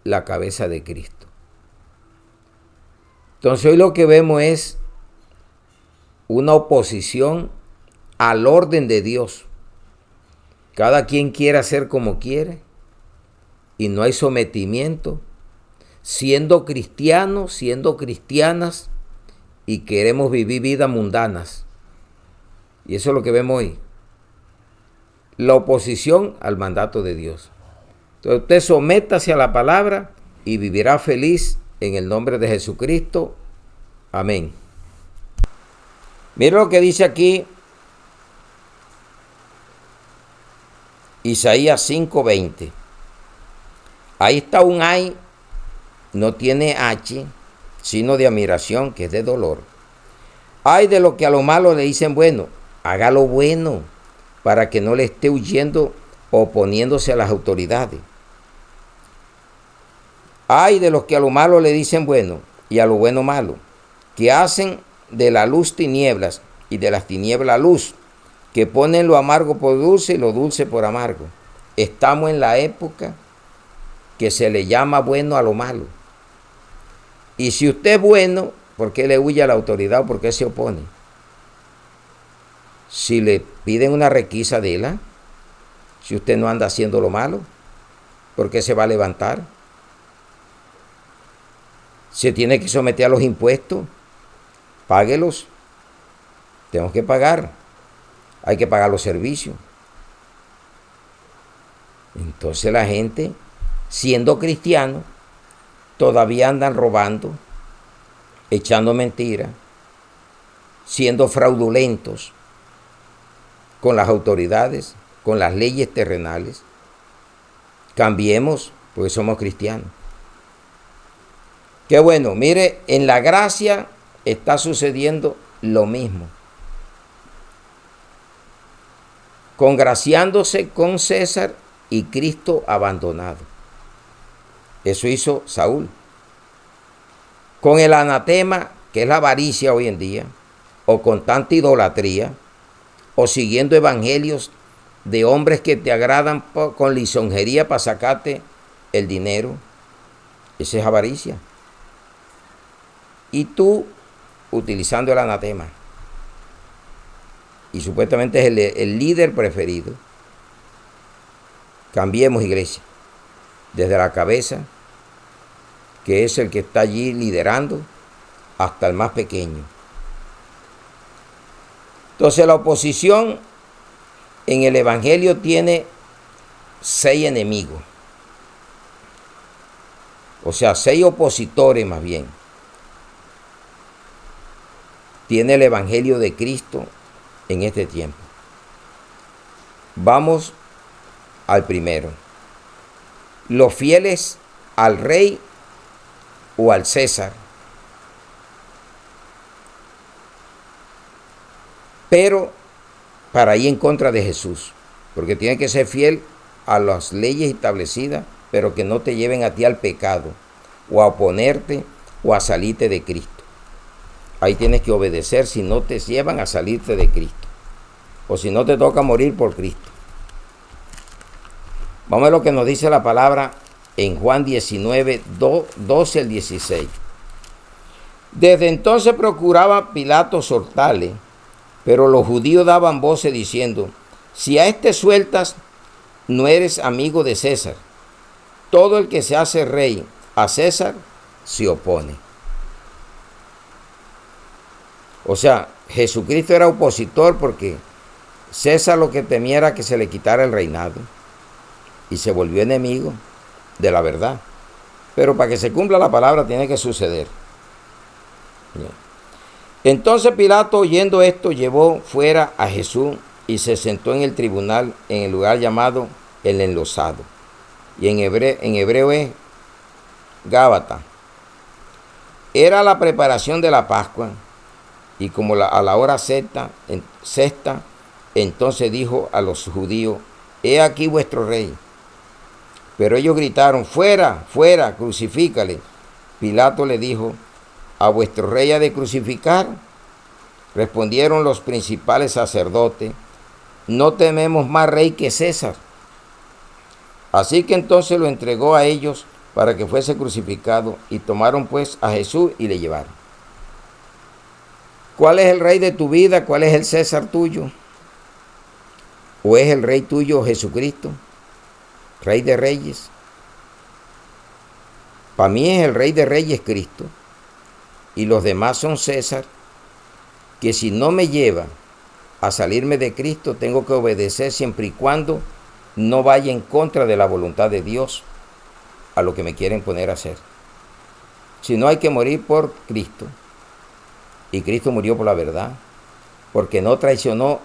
la cabeza de Cristo. Entonces hoy lo que vemos es una oposición al orden de Dios. Cada quien quiere hacer como quiere y no hay sometimiento. Siendo cristianos, siendo cristianas, y queremos vivir vidas mundanas. Y eso es lo que vemos hoy. La oposición al mandato de Dios. Entonces usted sométase a la palabra y vivirá feliz en el nombre de Jesucristo. Amén. Mira lo que dice aquí Isaías 5:20. Ahí está un ay, no tiene H, sino de admiración, que es de dolor. Ay de lo que a lo malo le dicen bueno, haga lo bueno para que no le esté huyendo o oponiéndose a las autoridades. Ay de los que a lo malo le dicen bueno y a lo bueno malo, que hacen de la luz tinieblas y de las tinieblas luz, que ponen lo amargo por dulce y lo dulce por amargo. Estamos en la época que se le llama bueno a lo malo. Y si usted es bueno, ¿por qué le huye a la autoridad o por qué se opone? Si le piden una requisa de ella, si usted no anda haciendo lo malo, ¿por qué se va a levantar? Se tiene que someter a los impuestos, páguelos. Tenemos que pagar. Hay que pagar los servicios. Entonces la gente, siendo cristiano, todavía andan robando, echando mentiras, siendo fraudulentos con las autoridades, con las leyes terrenales. Cambiemos, porque somos cristianos. Qué bueno, mire, en la gracia está sucediendo lo mismo. Congraciándose con César y Cristo abandonado. Eso hizo Saúl. Con el anatema, que es la avaricia hoy en día, o con tanta idolatría, o siguiendo evangelios de hombres que te agradan con lisonjería para sacarte el dinero. Esa es avaricia. Y tú utilizando el anatema. Y supuestamente es el líder preferido. Cambiemos, iglesia, desde la cabeza, que es el que está allí liderando, hasta el más pequeño. Entonces la oposición en el evangelio tiene 6 enemigos. O sea, 6 opositores más bien. Tiene el evangelio de Cristo en este tiempo. Vamos al primero. Los fieles al rey o al César. Pero para ir en contra de Jesús, porque tienes que ser fiel a las leyes establecidas, pero que no te lleven a ti al pecado, o a oponerte, o a salirte de Cristo. Ahí tienes que obedecer si no te llevan a salirte de Cristo, o si no te toca morir por Cristo. Vamos a ver lo que nos dice la palabra en Juan 19, 12 al 16. Desde entonces procuraba Pilato soltarle, pero los judíos daban voces diciendo: si a este sueltas, no eres amigo de César. Todo el que se hace rey a César se opone. O sea, Jesucristo era opositor porque César lo que temía era que se le quitara el reinado y se volvió enemigo de la verdad. Pero para que se cumpla la palabra tiene que suceder. Bien. Entonces Pilato, oyendo esto, llevó fuera a Jesús y se sentó en el tribunal en el lugar llamado el Enlosado, y en hebreo es Gábata. Era la preparación de la Pascua, y como a la hora sexta, entonces dijo a los judíos: he aquí vuestro rey. Pero ellos gritaron: fuera, fuera, crucifícale. Pilato le dijo: ¿a vuestro rey ha de crucificar? Respondieron los principales sacerdotes: no tememos más rey que César. Así que entonces lo entregó a ellos para que fuese crucificado, y tomaron pues a Jesús y le llevaron. ¿Cuál es el rey de tu vida? ¿Cuál es el César tuyo? ¿O es el rey tuyo Jesucristo, rey de reyes? Para mí es el rey de reyes Cristo, y los demás son César, que si no me lleva a salirme de Cristo, tengo que obedecer siempre y cuando no vaya en contra de la voluntad de Dios a lo que me quieren poner a hacer. Si no, hay que morir por Cristo. Y Cristo murió por la verdad, porque no traicionó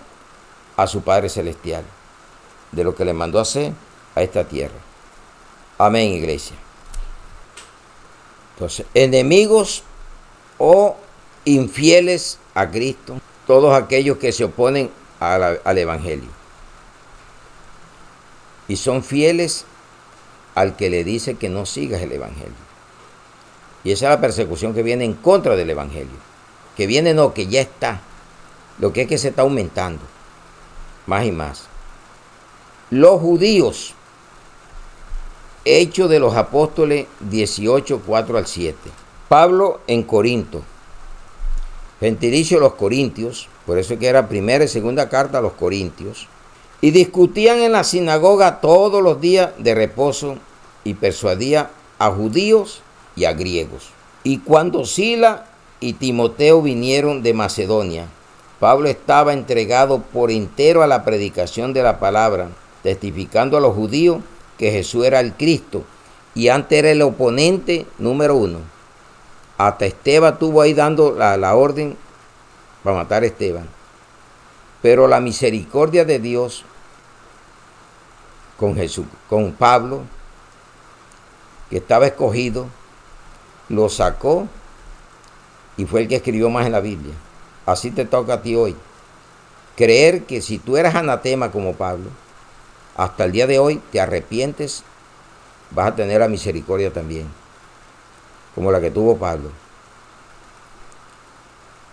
a su Padre Celestial, de lo que le mandó a hacer a esta tierra. Amén, iglesia. Entonces, enemigos o infieles a Cristo, todos aquellos que se oponen al Evangelio y son fieles al que le dice que no sigas el Evangelio. Y esa es la persecución que viene en contra del Evangelio. Que viene no, que ya está. Lo que es que se está aumentando más y más. Los judíos, Hechos de los Apóstoles 18, 4 al 7. Pablo en Corinto, gentilicio de los corintios, por eso que era primera y segunda carta a los corintios, y discutían en la sinagoga todos los días de reposo, y persuadía a judíos y a griegos. Y cuando Sila y Timoteo vinieron de Macedonia, Pablo estaba entregado por entero a la predicación de la palabra, testificando a los judíos que Jesús era el Cristo, y antes era el oponente número uno. Hasta Esteban tuvo ahí dando la orden para matar a Esteban. Pero la misericordia de Dios con Jesús, con Pablo, que estaba escogido, lo sacó y fue el que escribió más en la Biblia. Así te toca a ti hoy. Creer que si tú eras anatema como Pablo, hasta el día de hoy te arrepientes, vas a tener la misericordia también, como la que tuvo Pablo.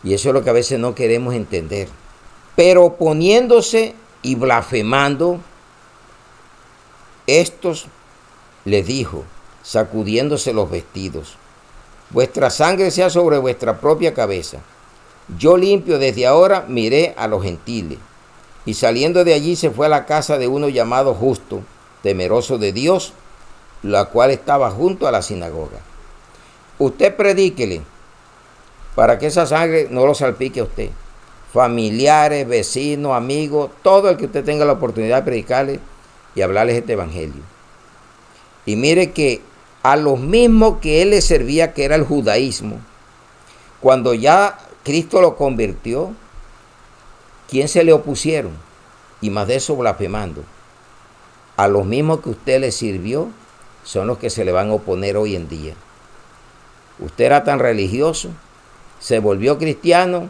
Y eso es lo que a veces no queremos entender. Pero oponiéndose y blasfemando, estos les dijo, sacudiéndose los vestidos: vuestra sangre sea sobre vuestra propia cabeza. Yo limpio desde ahora, miré a los gentiles. Y saliendo de allí se fue a la casa de uno llamado Justo, temeroso de Dios, la cual estaba junto a la sinagoga. Usted predíquele, para que esa sangre no lo salpique a usted. Familiares, vecinos, amigos, todo el que usted tenga la oportunidad de predicarle y hablarles este evangelio. Y mire que a los mismos que él le servía, que era el judaísmo, cuando ya Cristo lo convirtió, ¿quién se le opusieron? Y más de eso blasfemando. A los mismos que usted le sirvió son los que se le van a oponer hoy en día. Usted era tan religioso, se volvió cristiano,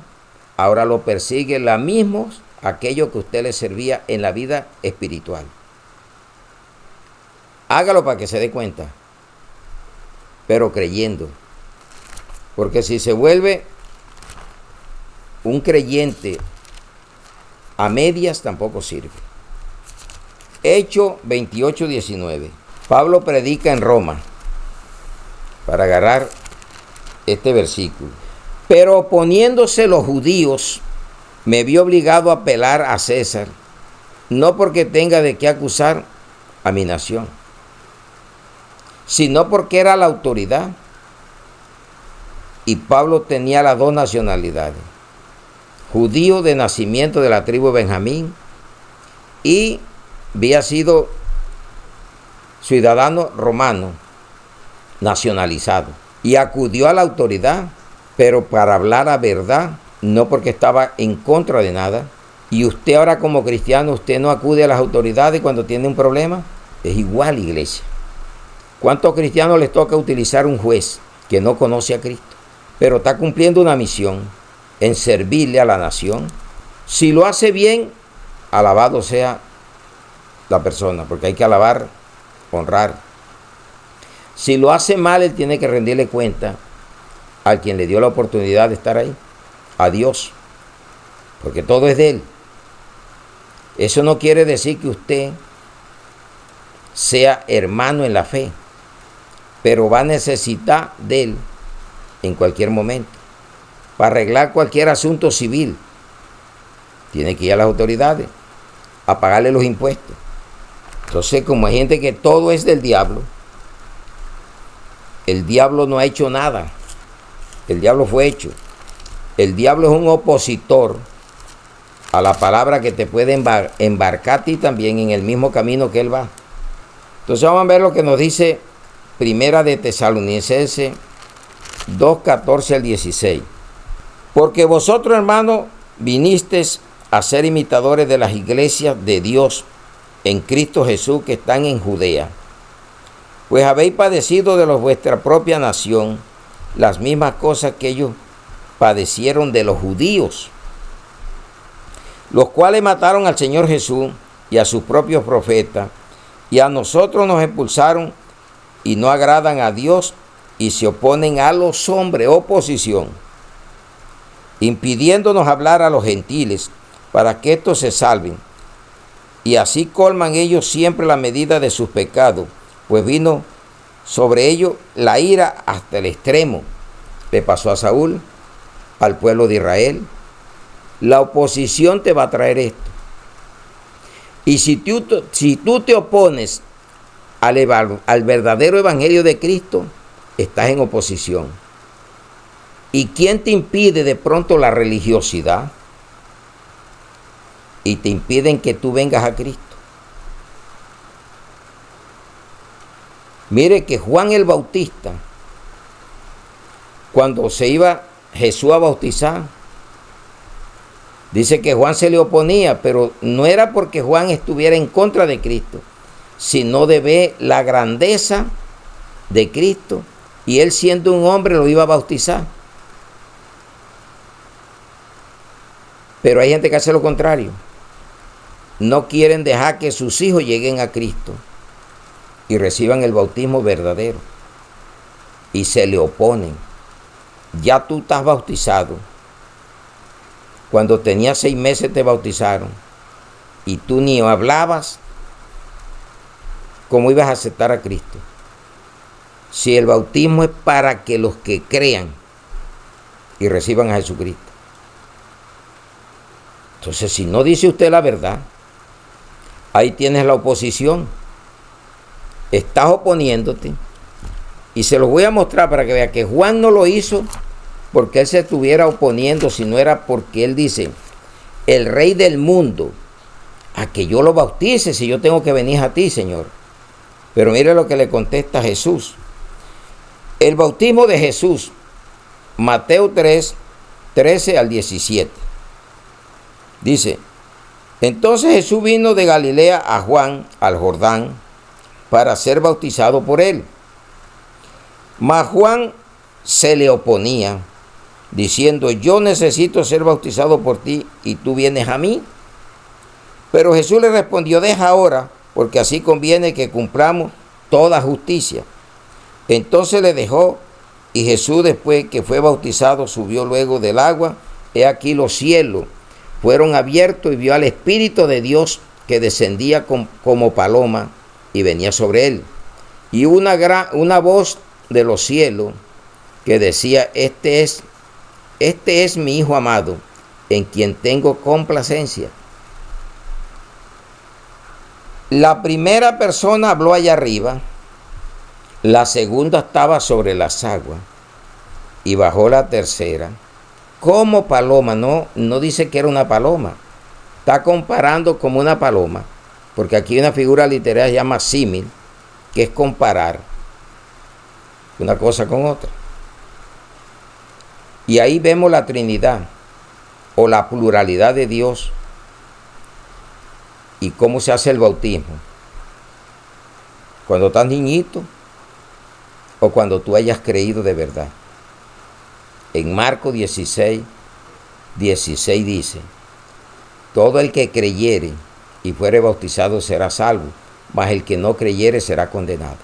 ahora lo persiguen los mismos aquello que usted le servía en la vida espiritual. Hágalo para que se dé cuenta, pero creyendo. Porque si se vuelve un creyente a medias, tampoco sirve. Hechos 28:19. Pablo predica en Roma, para agarrar este versículo. Pero oponiéndose los judíos, me vi obligado a apelar a César, no porque tenga de qué acusar a mi nación, sino porque era la autoridad. Y Pablo tenía las dos nacionalidades, judío de nacimiento de la tribu de Benjamín y había sido ciudadano romano nacionalizado. Y acudió a la autoridad, pero para hablar la verdad, no porque estaba en contra de nada. Y usted ahora como cristiano, usted no acude a las autoridades cuando tiene un problema. Es igual, iglesia. ¿Cuántos cristianos les toca utilizar un juez que no conoce a Cristo, pero está cumpliendo una misión en servirle a la nación? Si lo hace bien, alabado sea la persona, porque hay que alabar, honrar. Si lo hace mal, él tiene que rendirle cuenta a quien le dio la oportunidad de estar ahí, a Dios, porque todo es de Él. Eso no quiere decir que usted sea hermano en la fe, pero va a necesitar de Él en cualquier momento. Para arreglar cualquier asunto civil, tiene que ir a las autoridades a pagarle los impuestos. Entonces, como hay gente que todo es del diablo, el diablo no ha hecho nada. El diablo fue hecho. El diablo es un opositor a la palabra que te puede embarcar a ti también en el mismo camino que él va. Entonces vamos a ver lo que nos dice Primera de Tesalonicenses 2:14 al 16. Porque vosotros, hermanos, vinisteis a ser imitadores de las iglesias de Dios en Cristo Jesús que están en Judea. Pues habéis padecido de vuestra propia nación las mismas cosas que ellos padecieron de los judíos, los cuales mataron al Señor Jesús y a sus propios profetas, y a nosotros nos expulsaron y no agradan a Dios y se oponen a los hombres, oposición, impidiéndonos hablar a los gentiles para que estos se salven. Y así colman ellos siempre la medida de sus pecados, pues vino sobre ellos la ira hasta el extremo. Le pasó a Saúl, al pueblo de Israel. La oposición te va a traer esto. Y si tú te opones al verdadero evangelio de Cristo, estás en oposición. ¿Y quién te impide de pronto la religiosidad? Y te impiden que tú vengas a Cristo. Mire que Juan el Bautista, cuando se iba Jesús a bautizar, dice que Juan se le oponía, pero no era porque Juan estuviera en contra de Cristo, sino de ver la grandeza de Cristo, y él siendo un hombre lo iba a bautizar. Pero hay gente que hace lo contrario. No quieren dejar que sus hijos lleguen a Cristo y reciban el bautismo verdadero, y se le oponen. Ya tú estás bautizado. Cuando tenías 6 meses te bautizaron y tú ni hablabas. ¿Cómo ibas a aceptar a Cristo? Si el bautismo es para que los que crean y reciban a Jesucristo. Entonces, si no dice usted la verdad, ahí tienes la oposición. Estás oponiéndote. Y se los voy a mostrar para que vea que Juan no lo hizo porque él se estuviera oponiendo, sino era porque él dice, el rey del mundo, a que yo lo bautice si yo tengo que venir a ti, Señor. Pero mire lo que le contesta Jesús. El bautismo de Jesús, Mateo 3, 13 al 17. Dice, entonces Jesús vino de Galilea a Juan, al Jordán, para ser bautizado por él. Mas Juan se le oponía, diciendo, yo necesito ser bautizado por ti y tú vienes a mí. Pero Jesús le respondió: deja ahora, porque así conviene que cumplamos toda justicia. Entonces le dejó, y Jesús, después que fue bautizado, subió luego del agua. He aquí los cielos fueron abiertos y vio al Espíritu de Dios que descendía como paloma y venía sobre él. Y una voz de los cielos que decía: este es mi Hijo amado, en quien tengo complacencia. La primera persona habló allá arriba, la segunda estaba sobre las aguas y bajó la tercera como paloma. No dice que era una paloma, está comparando como una paloma, porque aquí una figura literaria se llama símil, que es comparar una cosa con otra. Y ahí vemos la Trinidad o la pluralidad de Dios y cómo se hace el bautismo. Cuando estás niñito o cuando tú hayas creído de verdad. En Marcos 16 dice: todo el que creyere y fuere bautizado será salvo, mas el que no creyere será condenado.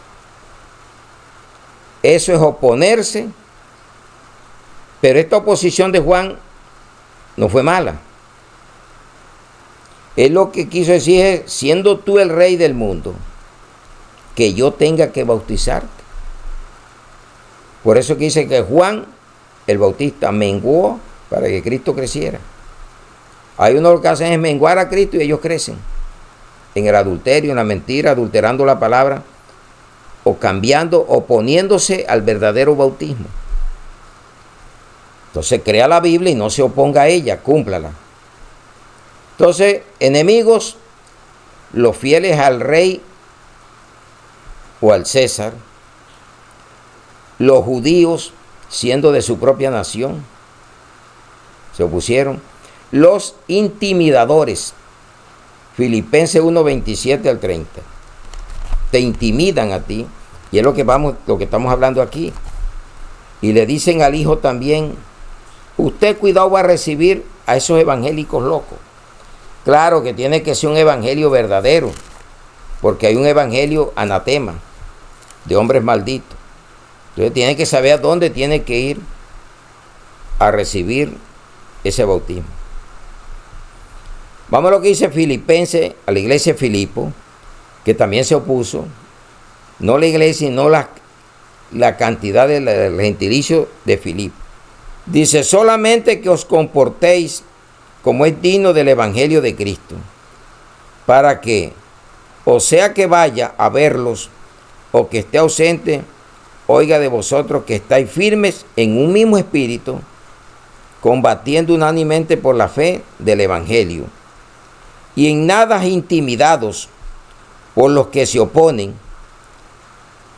Eso es oponerse, pero esta oposición de Juan no fue mala. Él lo que quiso decir es: siendo tú el rey del mundo, que yo tenga que bautizarte. Por eso que dice que Juan el Bautista menguó para que Cristo creciera. Hay unos que hacen es menguar a Cristo y ellos crecen en el adulterio, en la mentira, adulterando la palabra o cambiando, oponiéndose al verdadero bautismo. Entonces crea la Biblia y no se oponga a ella, cúmplala. Entonces, enemigos, los fieles al rey o al César, los judíos, siendo de su propia nación, se opusieron. Los intimidadores, Filipenses 1, 27 al 30, te intimidan a ti, y es lo que estamos hablando aquí. Y le dicen al Hijo también: usted cuidado va a recibir a esos evangélicos locos. Claro que tiene que ser un evangelio verdadero, porque hay un evangelio anatema, de hombres malditos. Entonces tiene que saber a dónde tiene que ir a recibir ese bautismo. Vamos a lo que dice Filipenses, a la iglesia de Filipo, que también se opuso. No la iglesia, sino la cantidad del gentilicio de Filipo. Dice: solamente que os comportéis como es digno del evangelio de Cristo, para que, o sea que vaya a verlos o que esté ausente, oiga de vosotros que estáis firmes en un mismo espíritu, combatiendo unánimemente por la fe del evangelio, y en nada intimidados por los que se oponen,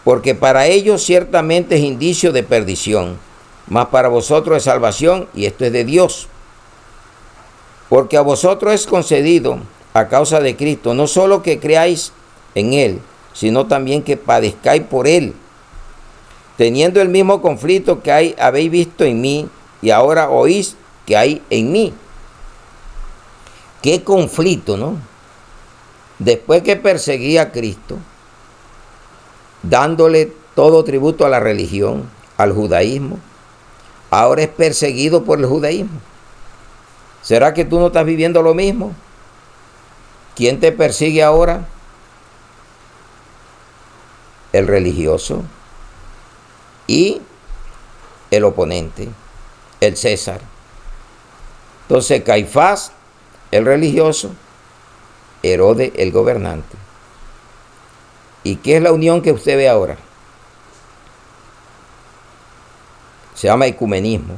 porque para ellos ciertamente es indicio de perdición, mas para vosotros es salvación, y esto es de Dios. Porque a vosotros es concedido, a causa de Cristo, no solo que creáis en Él, sino también que padezcáis por Él, teniendo el mismo conflicto que habéis visto en mí, y ahora oís que hay en mí. ¿Qué conflicto, no? Después que perseguía a Cristo, dándole todo tributo a la religión, al judaísmo, ahora es perseguido por el judaísmo. ¿Será que tú no estás viviendo lo mismo? ¿Quién te persigue ahora? El religioso y el oponente, el César. Entonces Caifás, el religioso, Herodes, el gobernante. ¿Y qué es la unión que usted ve ahora? Se llama ecumenismo.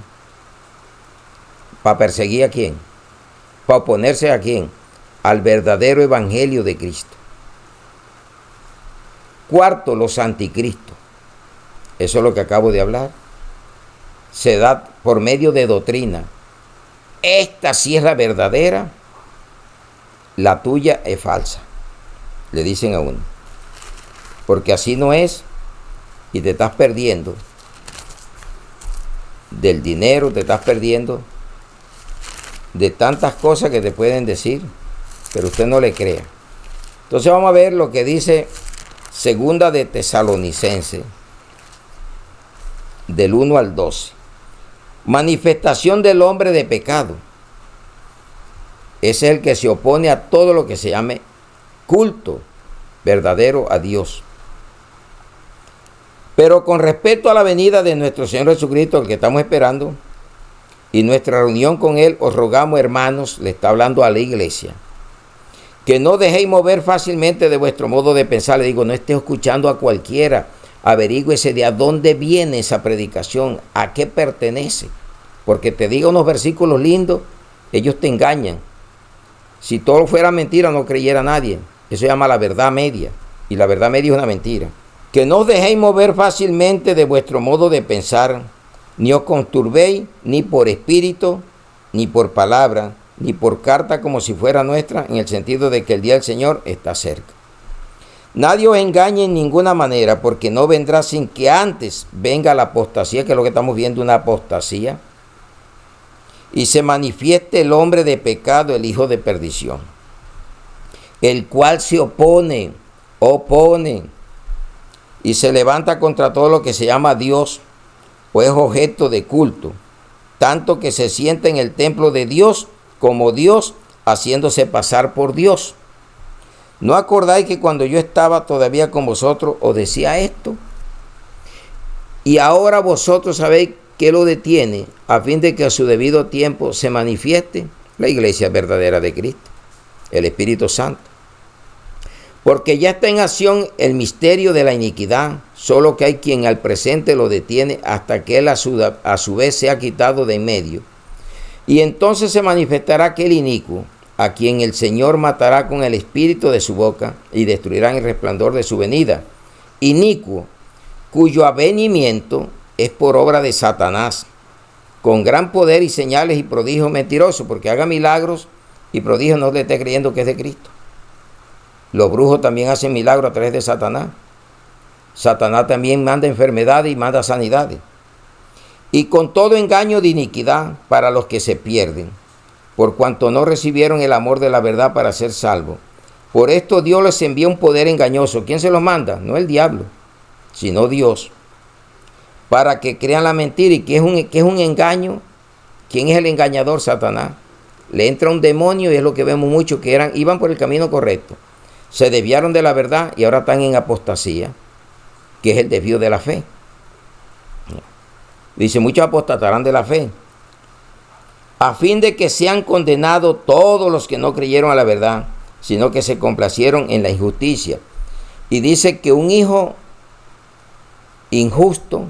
¿Para perseguir a quién? ¿Para oponerse a quién? Al verdadero evangelio de Cristo. Cuarto, los anticristos. Eso es lo que acabo de hablar. Se da por medio de doctrina. Esta sí es la verdadera, la tuya es falsa, le dicen a uno. Porque así no es, y te estás perdiendo del dinero, te estás perdiendo de tantas cosas que te pueden decir. pero usted no le crea. Entonces vamos a ver lo que dice Segunda de Tesalonicenses, del 1 al 12. Manifestación del hombre de pecado. Ese es el que se opone a todo lo que se llame culto verdadero a Dios. Pero con respecto a la venida de nuestro Señor Jesucristo, el que estamos esperando, y nuestra reunión con Él, os rogamos, hermanos, le está hablando a la iglesia, que no dejéis mover fácilmente de vuestro modo de pensar. Le digo, no esté escuchando a cualquiera. Averígüese de a dónde viene esa predicación, a qué pertenece. Porque te diga unos versículos lindos, ellos te engañan. Si todo fuera mentira, no creyera nadie. Eso se llama la verdad media. Y la verdad media es una mentira. Que no os dejéis mover fácilmente de vuestro modo de pensar, ni os conturbéis, ni por espíritu, ni por palabra, ni por carta como si fuera nuestra, en el sentido de que el día del Señor está cerca. Nadie os engañe en ninguna manera, porque no vendrá sin que antes venga la apostasía, que es lo que estamos viendo, una apostasía, y se manifieste el hombre de pecado, el hijo de perdición, el cual se opone, y se levanta contra todo lo que se llama Dios, o es objeto de culto, tanto que se sienta en el templo de Dios como Dios, haciéndose pasar por Dios. ¿No acordáis que cuando yo estaba todavía con vosotros os decía esto? Y ahora vosotros sabéis qué lo detiene, a fin de que a su debido tiempo se manifieste la iglesia verdadera de Cristo, el Espíritu Santo. Porque ya está en acción el misterio de la iniquidad, solo que hay quien al presente lo detiene hasta que él a su vez sea quitado de en medio. Y entonces se manifestará aquel inicuo, a quien el Señor matará con el espíritu de su boca y destruirá en el resplandor de su venida. Inicuo, cuyo avenimiento es por obra de Satanás, con gran poder y señales y prodigios mentirosos, porque haga milagros y prodigios, no le esté creyendo que es de Cristo. Los brujos también hacen milagros a través de Satanás. Satanás también manda enfermedades y manda sanidades. Y con todo engaño de iniquidad para los que se pierden, por cuanto no recibieron el amor de la verdad para ser salvos. Por esto Dios les envía un poder engañoso. ¿Quién se los manda? No el diablo, sino Dios, para que crean la mentira. ¿Y qué es un engaño? ¿Quién es el engañador? Satanás. Le entra un demonio, y es lo que vemos mucho, que iban por el camino correcto, se desviaron de la verdad y ahora están en apostasía, que es el desvío de la fe. Dice, muchos apostatarán de la fe, a fin de que sean condenados todos los que no creyeron a la verdad, sino que se complacieron en la injusticia. Y dice que un hijo injusto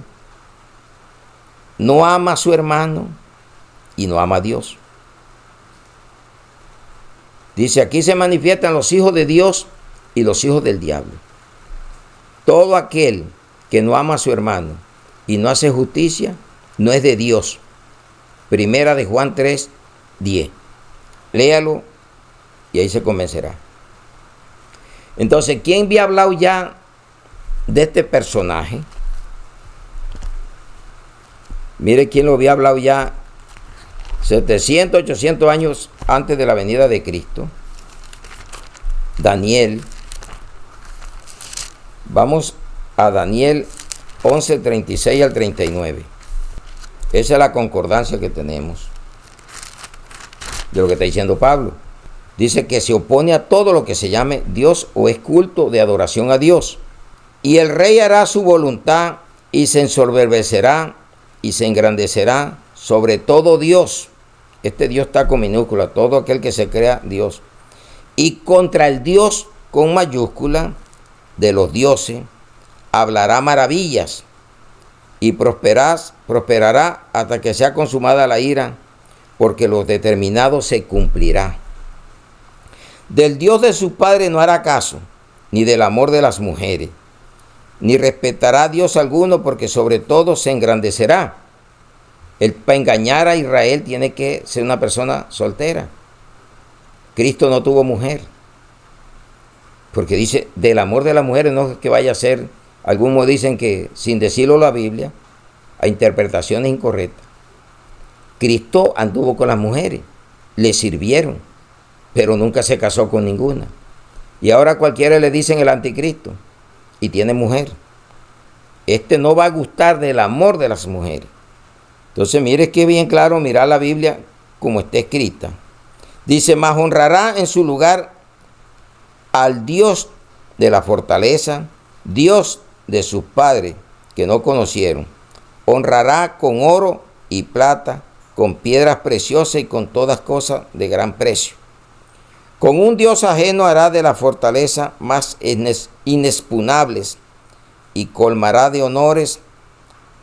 no ama a su hermano y no ama a Dios. Dice, aquí se manifiestan los hijos de Dios y los hijos del diablo. Todo aquel que no ama a su hermano y no hace justicia, no es de Dios. Primera de Juan 3, 10. Léalo y ahí se convencerá. Entonces, ¿quién había hablado ya de este personaje? Mire quién lo había hablado ya 700, 800 años antes de la venida de Cristo. Daniel. Vamos a Daniel 11, 36 al 39. Esa es la concordancia que tenemos de lo que está diciendo Pablo. Dice que se opone a todo lo que se llame Dios o es culto de adoración a Dios. Y el rey hará su voluntad y se ensoberbecerá y se engrandecerá sobre todo Dios. Este Dios está con minúscula, todo aquel que se crea Dios. Y contra el Dios con mayúscula de los dioses hablará maravillas y prosperará hasta que sea consumada la ira, porque lo determinado se cumplirá. Del Dios de su padre no hará caso, ni del amor de las mujeres, ni respetará a Dios alguno, porque sobre todo se engrandecerá. Él, para engañar a Israel, tiene que ser una persona soltera. Cristo no tuvo mujer, porque dice, del amor de las mujeres, no es que vaya a ser, algunos dicen que sin decirlo la Biblia, a interpretaciones incorrectas. Cristo anduvo con las mujeres, le sirvieron, pero nunca se casó con ninguna. Y ahora a cualquiera le dicen el anticristo y tiene mujer. Este no va a gustar del amor de las mujeres. Entonces mire que bien claro mirar la Biblia como está escrita. Dice, mas honrará en su lugar al Dios de la fortaleza, Dios de sus padres que no conocieron. Honrará con oro y plata, con piedras preciosas y con todas cosas de gran precio. Con un Dios ajeno hará de la fortaleza más inexpugnables y colmará de honores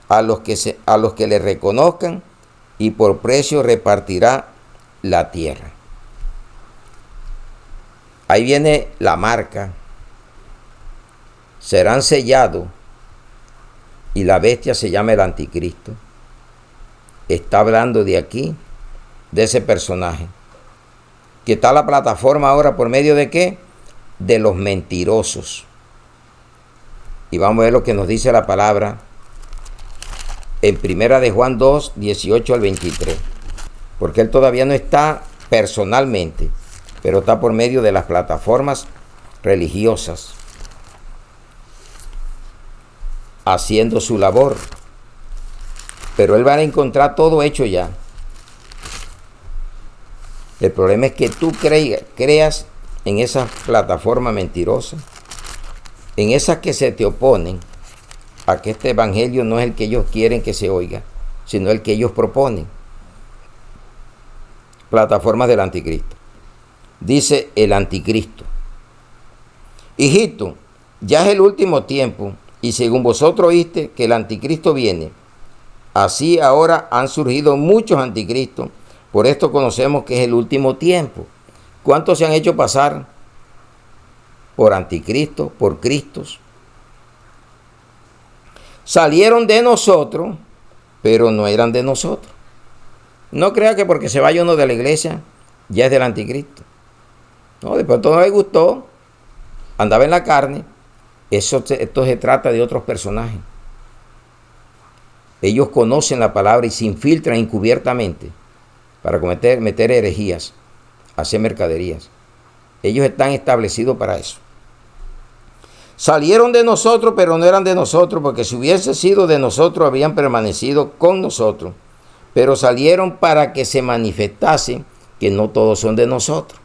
a los que le reconozcan, y por precio repartirá la tierra. Ahí viene la marca. Serán sellados y la bestia se llama el anticristo. Está hablando de aquí, de ese personaje. Que está la plataforma ahora por medio de qué? De los mentirosos. Y vamos a ver lo que nos dice la palabra en 1 de Juan 2, 18 al 23. Porque él todavía no está personalmente, pero está por medio de las plataformas religiosas, haciendo su labor. Pero él va a encontrar todo hecho ya. El problema es que tú creas en esas plataformas mentirosas, en esas que se te oponen a que este evangelio no es el que ellos quieren que se oiga, sino el que ellos proponen. Plataformas del anticristo. Dice el anticristo: hijito, ya es el último tiempo, y según vosotros oíste que el anticristo viene, así ahora han surgido muchos anticristos. Por esto conocemos que es el último tiempo. ¿Cuántos se han hecho pasar por anticristo, por Cristos? Salieron de nosotros, pero no eran de nosotros. No crea que porque se vaya uno de la iglesia, ya es del anticristo. No, de pronto no le gustó, andaba en la carne. Esto se trata de otros personajes. Ellos conocen la palabra y se infiltran encubiertamente para meter herejías, hacer mercaderías. Ellos están establecidos para eso. Salieron de nosotros, pero no eran de nosotros, porque si hubiese sido de nosotros, habían permanecido con nosotros. Pero salieron para que se manifestase que no todos son de nosotros.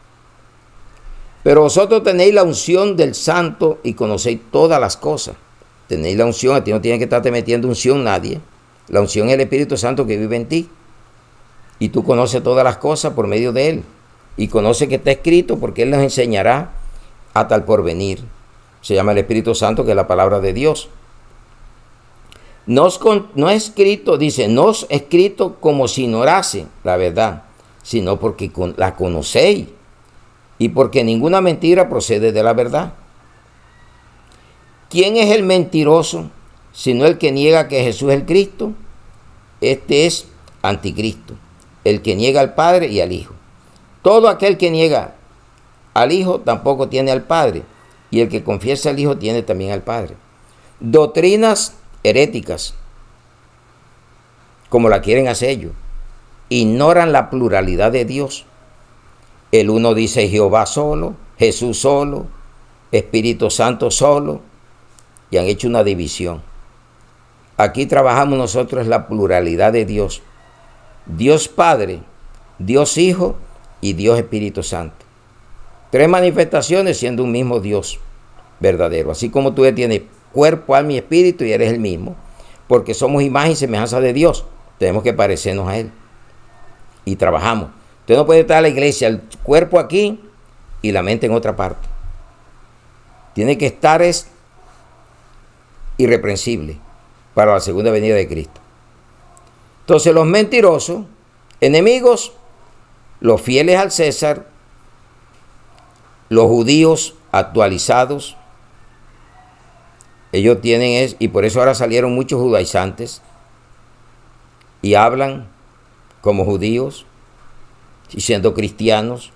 Pero vosotros tenéis la unción del Santo y conocéis todas las cosas. Tenéis la unción, a ti no tiene que estarte metiendo unción nadie. La unción es el Espíritu Santo que vive en ti. Y tú conoces todas las cosas por medio de Él. Y conoces que está escrito porque Él nos enseñará hasta el porvenir. Se llama el Espíritu Santo, que es la palabra de Dios. No es escrito, dice, no es escrito como si ignorase la verdad, sino porque la conocéis y porque ninguna mentira procede de la verdad. ¿Quién es el mentiroso sino el que niega que Jesús es el Cristo? Este es anticristo, el que niega al Padre y al Hijo. Todo aquel que niega al Hijo tampoco tiene al Padre, y el que confiesa al Hijo tiene también al Padre. Doctrinas heréticas, como la quieren hacer ellos, ignoran la pluralidad de Dios. El uno dice Jehová solo, Jesús solo, Espíritu Santo solo, y han hecho una división. Aquí trabajamos nosotros la pluralidad de Dios. Dios Padre, Dios Hijo y Dios Espíritu Santo. 3 manifestaciones siendo un mismo Dios verdadero. Así como tú tienes cuerpo, alma y espíritu y eres el mismo. Porque somos imagen y semejanza de Dios. Tenemos que parecernos a Él. Y trabajamos. Usted no puede estar en la iglesia, el cuerpo aquí y la mente en otra parte. Tiene que estar irreprensible para la segunda venida de Cristo. Entonces los mentirosos, enemigos, los fieles al César, los judíos actualizados, ellos tienen y por eso ahora salieron muchos judaizantes y hablan como judíos y siendo cristianos,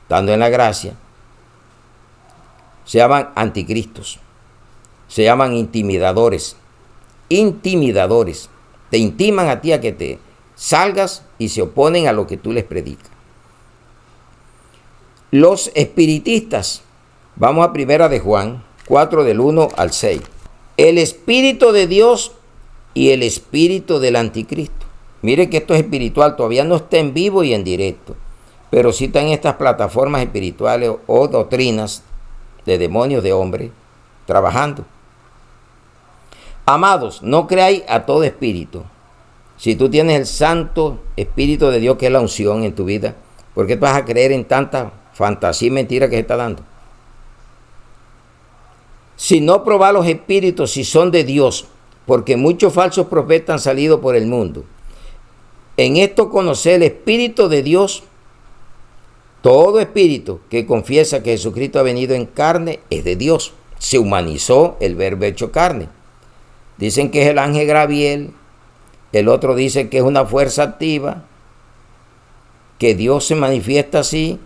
estando en la gracia. Se llaman anticristos, se llaman intimidadores. Intimidadores, te intiman a ti a que te salgas y se oponen a lo que tú les predicas. Los espiritistas. Vamos a primera de Juan 4 del 1 al 6. El espíritu de Dios y el espíritu del anticristo. Mire que esto es espiritual, todavía no está en vivo y en directo, pero sí está en estas plataformas espirituales o doctrinas de demonios de hombres trabajando. Amados, no creáis a todo espíritu. Si tú tienes el Santo Espíritu de Dios, que es la unción en tu vida, ¿por qué tú vas a creer en tanta fantasía y mentira que se está dando? Si no probad los espíritus si son de Dios, porque muchos falsos profetas han salido por el mundo. En esto conocer el Espíritu de Dios. Todo espíritu que confiesa que Jesucristo ha venido en carne es de Dios. Se humanizó el verbo hecho carne. Dicen que es el ángel Gabriel, el otro dice que es una fuerza activa, que Dios se manifiesta así.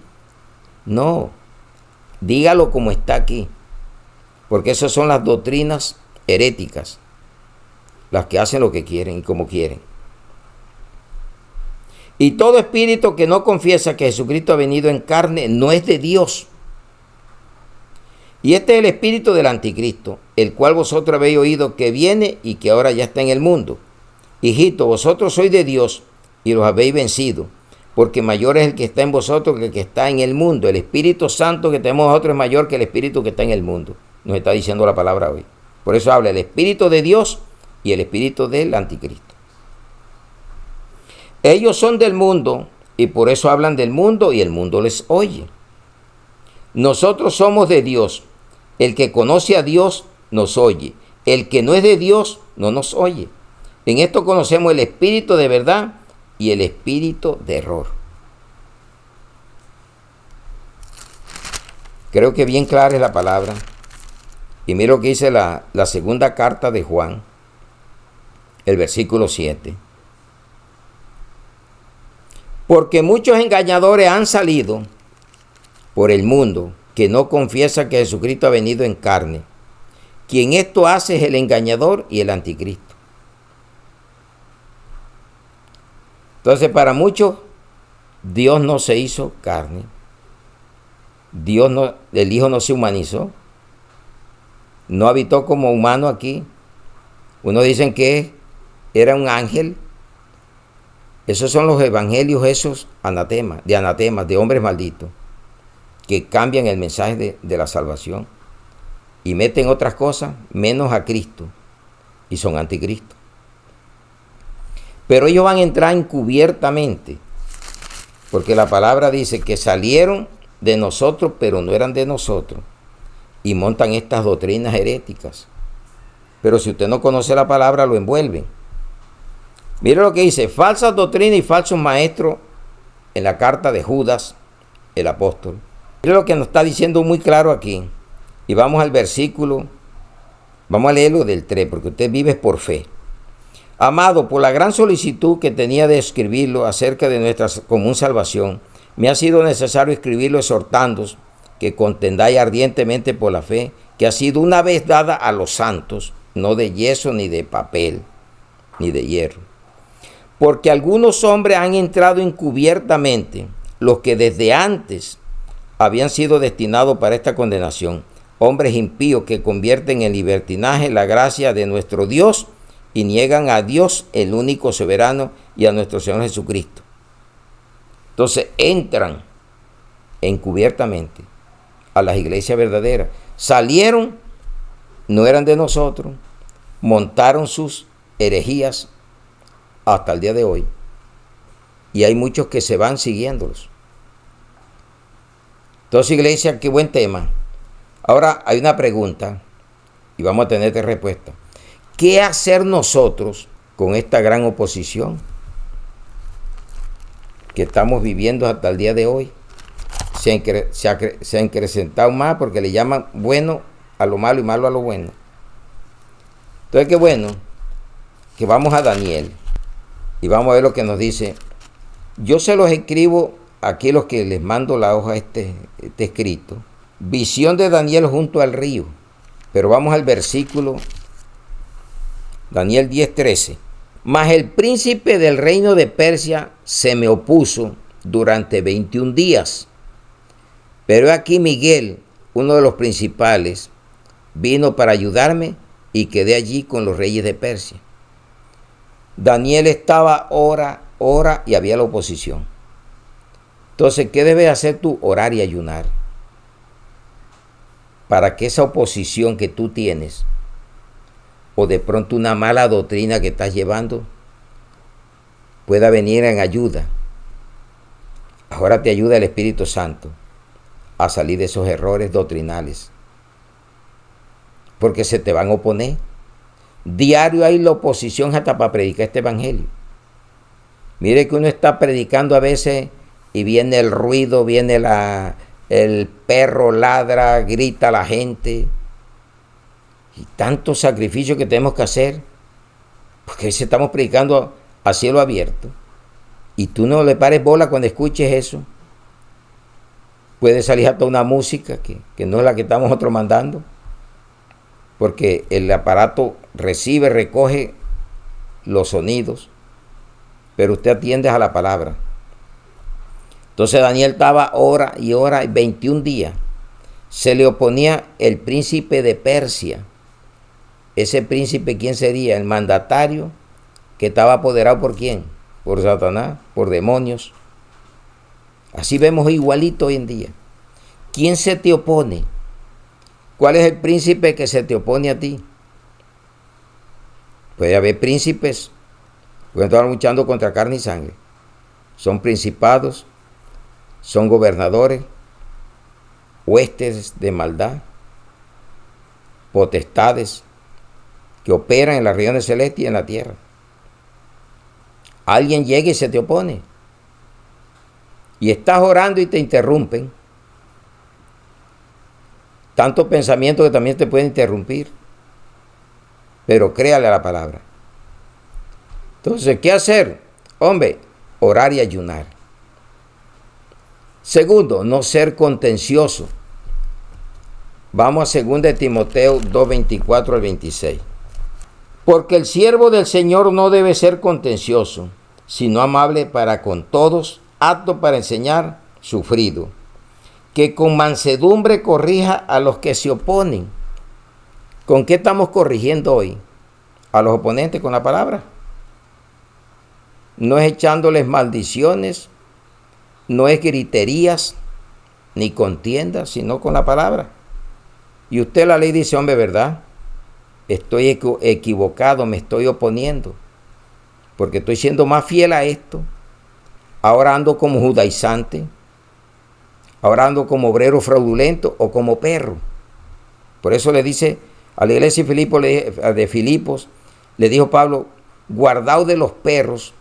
No, dígalo como está aquí, porque esas son las doctrinas heréticas, las que hacen lo que quieren y como quieren. Y todo espíritu que no confiesa que Jesucristo ha venido en carne no es de Dios. Y este es el espíritu del anticristo, el cual vosotros habéis oído que viene y que ahora ya está en el mundo. Hijitos, vosotros sois de Dios y los habéis vencido, porque mayor es el que está en vosotros que el que está en el mundo. El Espíritu Santo que tenemos nosotros es mayor que el espíritu que está en el mundo. Nos está diciendo la palabra hoy. Por eso habla el espíritu de Dios y el espíritu del anticristo. Ellos son del mundo y por eso hablan del mundo y el mundo les oye. Nosotros somos de Dios. El que conoce a Dios nos oye. El que no es de Dios no nos oye. En esto conocemos el espíritu de verdad y el espíritu de error. Creo que bien clara es la palabra. Y mira lo que dice la segunda carta de Juan, el versículo 7. Porque muchos engañadores han salido por el mundo que no confiesa que Jesucristo ha venido en carne. Quien esto hace es el engañador y el anticristo. Entonces, para muchos, Dios no se hizo carne. El Hijo no se humanizó. No habitó como humano aquí. Unos dicen que era un ángel. Esos son los evangelios, esos anatemas, de hombres malditos, que cambian el mensaje de la salvación y meten otras cosas menos a Cristo y son anticristo. Pero ellos van a entrar encubiertamente, porque la palabra dice que salieron de nosotros, pero no eran de nosotros, y montan estas doctrinas heréticas. Pero si usted no conoce la palabra, lo envuelven. Mire lo que dice: falsas doctrinas y falsos maestros, en la carta de Judas, el apóstol. Mire lo que nos está diciendo muy claro aquí. Y vamos al versículo, vamos a leerlo del 3, porque usted vive por fe. Amado, por la gran solicitud que tenía de escribirlo acerca de nuestra común salvación, me ha sido necesario escribirlo exhortándoos que contendáis ardientemente por la fe que ha sido una vez dada a los santos, no de yeso ni de papel, ni de hierro. Porque algunos hombres han entrado encubiertamente, los que desde antes habían sido destinados para esta condenación, hombres impíos que convierten en libertinaje la gracia de nuestro Dios y niegan a Dios, el único soberano, y a nuestro Señor Jesucristo. Entonces entran encubiertamente a las iglesias verdaderas. Salieron, no eran de nosotros, montaron sus herejías hasta el día de hoy. Y hay muchos que se van siguiéndolos. Entonces, iglesia, qué buen tema. Ahora hay una pregunta y vamos a tener respuesta. ¿Qué hacer nosotros con esta gran oposición que estamos viviendo hasta el día de hoy? Se ha acrecentado más porque le llaman bueno a lo malo y malo a lo bueno. Entonces, qué bueno que vamos a Daniel y vamos a ver lo que nos dice. Yo se los escribo aquí, los que les mando la hoja este escrito. Visión de Daniel junto al río. Pero vamos al versículo Daniel 10:13. Mas el príncipe del reino de Persia se me opuso durante 21 días. Pero aquí Miguel, uno de los principales, vino para ayudarme y quedé allí con los reyes de Persia. Daniel estaba ora y había la oposición. Entonces, ¿qué debes hacer tú? Orar y ayunar. Para que esa oposición que tú tienes, o de pronto una mala doctrina que estás llevando, pueda venir en ayuda. Ahora te ayuda el Espíritu Santo a salir de esos errores doctrinales. Porque se te van a oponer. Diario hay la oposición hasta para predicar este evangelio. Mire que uno está predicando a veces y viene el ruido, viene el perro ladra, grita a la gente. Y tantos sacrificios que tenemos que hacer. Porque a veces estamos predicando a cielo abierto. Y tú no le pares bola cuando escuches eso. Puede salir hasta una música que no es la que estamos nosotros mandando. Porque el aparato recibe, recoge los sonidos. Pero usted atiende a la palabra. Entonces Daniel estaba hora y 21 días. Se le oponía el príncipe de Persia. Ese príncipe, ¿quién sería? El mandatario que estaba apoderado ¿por quién? Por Satanás, por demonios. Así vemos igualito hoy en día. ¿Quién se te opone? ¿Cuál es el príncipe que se te opone a ti? Puede haber príncipes que están luchando contra carne y sangre. Son principados, son gobernadores, huestes de maldad, potestades que operan en las regiones celestes y en la tierra. Alguien llega y se te opone. Y estás orando y te interrumpen. Tantos pensamientos que también te pueden interrumpir. Pero créale a la palabra. Entonces, ¿qué hacer? Hombre, orar y ayunar. Segundo, no ser contencioso. Vamos a 2 de Timoteo 2:24 al 26. Porque el siervo del Señor no debe ser contencioso, sino amable para con todos, apto para enseñar, sufrido, que con mansedumbre corrija a los que se oponen. ¿Con qué estamos corrigiendo hoy? A los oponentes con la palabra. No es echándoles maldiciones, no es griterías, ni contiendas, sino con la palabra. Y usted la ley dice, hombre, ¿verdad? Estoy equivocado, me estoy oponiendo, porque estoy siendo más fiel a esto. Ahora ando como judaizante, ahora ando como obrero fraudulento o como perro. Por eso le dice a la iglesia de Filipos, le dijo Pablo, guardaos de los perros,